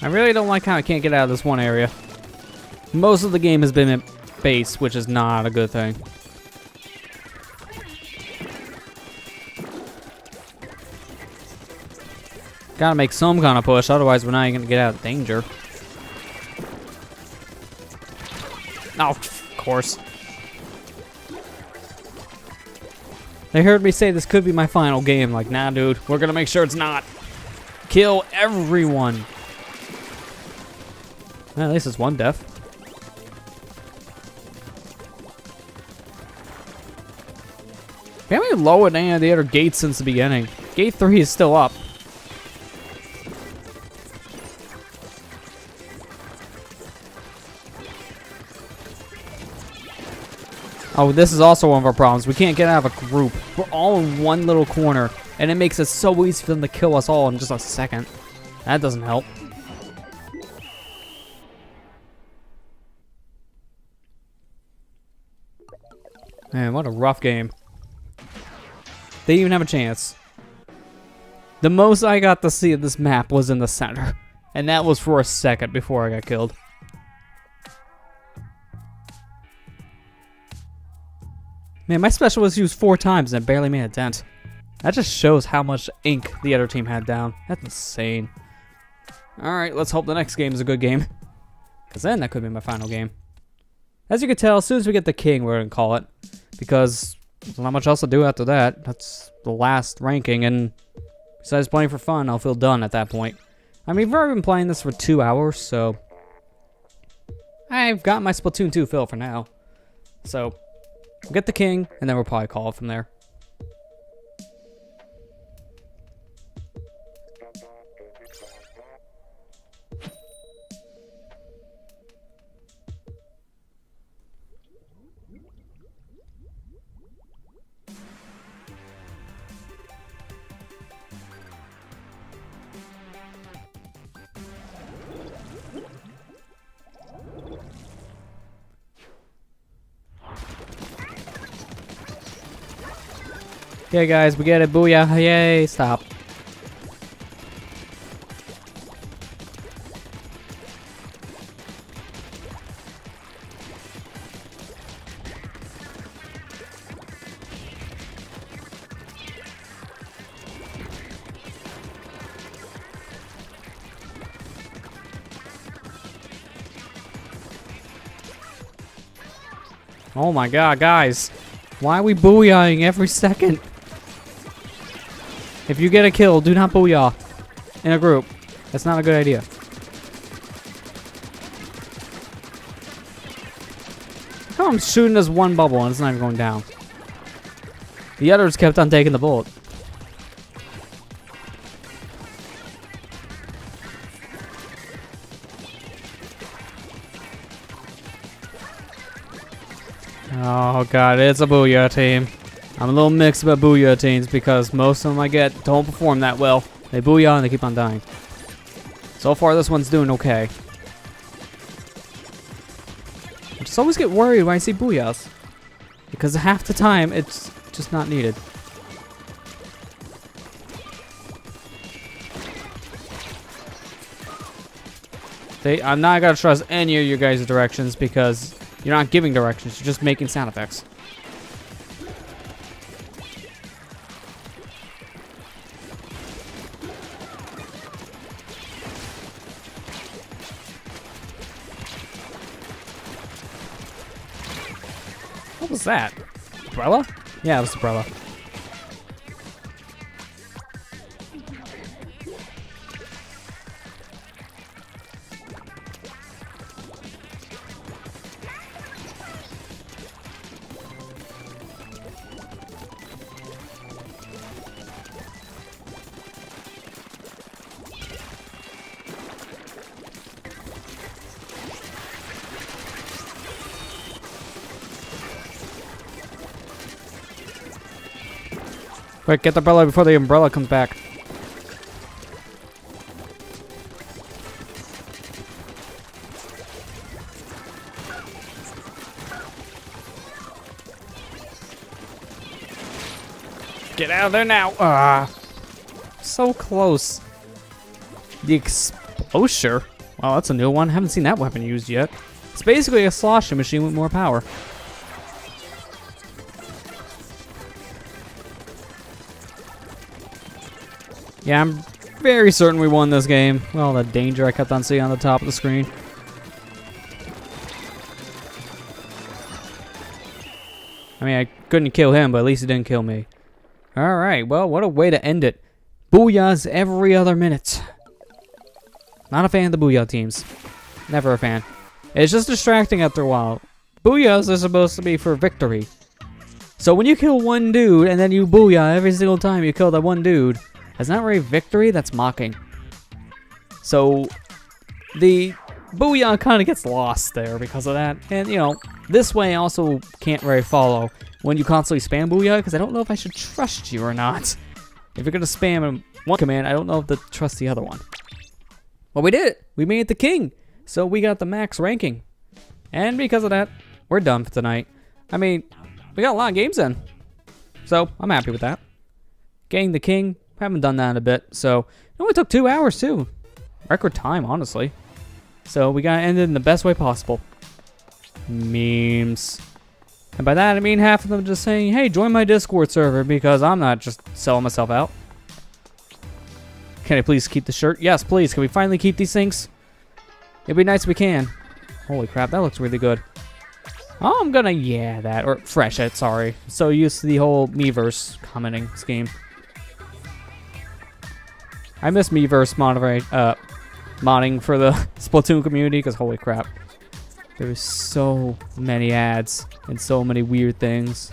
I really don't like how I can't get out of this one area. Most of the game has been at base, which is not a good thing. Gotta make some kind of push, otherwise we're not even gonna get out of danger. Oh, of course. They heard me say this could be my final game. Like, nah, dude, we're gonna make sure it's not. Kill everyone. Well, at least it's one death. We haven't even lowered any of the other gates since the beginning. Gate 3 is still up. Oh, this is also one of our problems. We can't get out of a group. We're all in one little corner, and it makes it so easy for them to kill us all in just a second. That doesn't help. Man, what a rough game. They didn't even have a chance. The most I got to see of this map was in the center. And that was for a second before I got killed. Man, my special was used 4 times and it barely made a dent. That just shows how much ink the other team had down. That's insane. Alright, let's hope the next game is a good game. Because then that could be my final game. As you can tell, as soon as we get the king, we're going to call it. Because there's not much else to do after that. That's the last ranking, and besides playing for fun, I'll feel done at that point. I mean, we've already been playing this for 2 hours, so I've got my Splatoon 2 fill for now. So, we'll get the king, and then we'll probably call it from there. Okay, guys, we get it. Booyah. Yay. Stop. Oh my god, guys. Why are we booyahing every second? If you get a kill, do not booyah in a group. That's not a good idea. How come I'm shooting this one bubble and it's not even going down? The others kept on taking the bullet. Oh god, it's a booyah team. I'm a little mixed about booyah teams because most of them I get don't perform that well. They booyah and they keep on dying. So far this one's doing okay. I just always get worried when I see booyahs. Because half the time it's just not needed. I'm not gonna trust any of your guys' directions because you're not giving directions, you're just making sound effects. What was that? Umbrella? Yeah, it was umbrella. Quick, get the umbrella before the umbrella comes back. Get out of there now! Ah, so close. The explosive? Wow, that's a new one. Haven't seen that weapon used yet. It's basically a sloshing machine with more power. Yeah, I'm very certain we won this game. Well, the danger I kept on seeing on the top of the screen. I mean, I couldn't kill him, but at least he didn't kill me. Alright, well, what a way to end it. Booyahs every other minute. Not a fan of the booyah teams. Never a fan. It's just distracting after a while. Booyahs are supposed to be for victory. So when you kill one dude, and then you booyah every single time you kill that one dude, that's not really victory, that's mocking. So, the Booyah kind of gets lost there because of that. And, you know, this way I also can't very follow when you constantly spam Booyah, because I don't know if I should trust you or not. If you're going to spam one command, I don't know if to trust the other one. Well, we did it. We made it the king. So we got the max ranking. And because of that, we're done for tonight. I mean, we got a lot of games in. So I'm happy with that. Getting the king, haven't done that in a bit. So it only took 2 hours too. Record time, honestly. So we got to end it in the best way possible. Memes. And by that I mean half of them just saying, hey, join my Discord server, because I'm not just selling myself out. Can I please keep the shirt? Yes, please. Can we finally keep these things? It'd be nice if we can. Holy crap, that looks really good. Oh, I'm gonna, yeah, that. Or fresh it, sorry. So used to the whole Miiverse commenting scheme. I miss Miiverse modding for the Splatoon community, because holy crap. There's so many ads and so many weird things.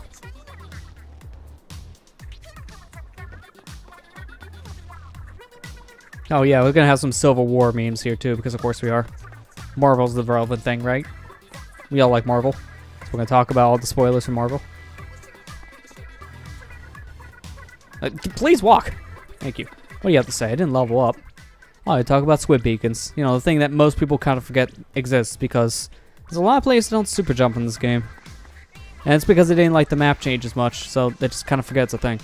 Oh yeah, we're gonna have some Civil War memes here too, because of course we are. Marvel's the relevant thing, right? We all like Marvel. So we're gonna talk about all the spoilers from Marvel. Please walk! Thank you. What do you have to say? I didn't level up. Oh, I talk about squid beacons. You know, the thing that most people kind of forget exists, because there's a lot of players that don't super jump in this game. And it's because they didn't like the map change as much, so they just kind of forget it's a thing.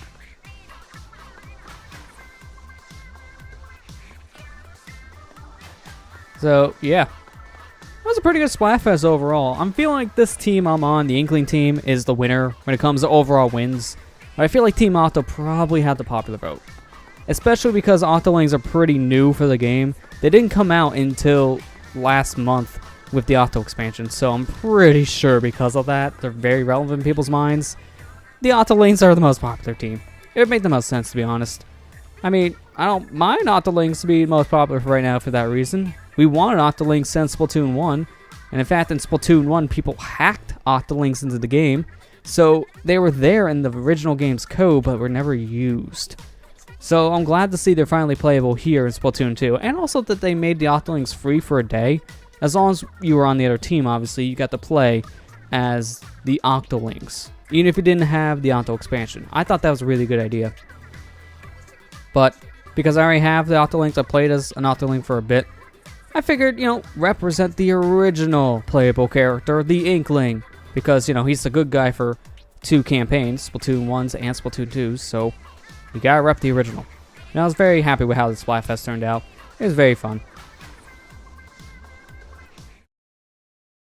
So, yeah. That was a pretty good Splatfest overall. I'm feeling like this team I'm on, the Inkling team, is the winner when it comes to overall wins. But I feel like Team Octo probably had the popular vote. Especially because Octolings are pretty new for the game. They didn't come out until last month with the Octo expansion, so I'm pretty sure because of that, they're very relevant in people's minds. The Octolings are the most popular team. It would make the most sense, to be honest. I mean, I don't mind Octolings to be most popular for right now for that reason. We wanted Octolings since Splatoon 1, and in fact in Splatoon 1 people hacked Octolings into the game, so they were there in the original game's code but were never used. So I'm glad to see they're finally playable here in Splatoon 2, and also that they made the Octolings free for a day. As long as you were on the other team, obviously, you got to play as the Octolings, even if you didn't have the Octo expansion. I thought that was a really good idea. But because I already have the Octolings, I played as an Octoling for a bit, I figured, you know, represent the original playable character, the Inkling, because, you know, he's the good guy for 2 campaigns, Splatoon 1s and Splatoon 2s, so we gotta rep the original. And I was very happy with how the Splatfest turned out. It was very fun.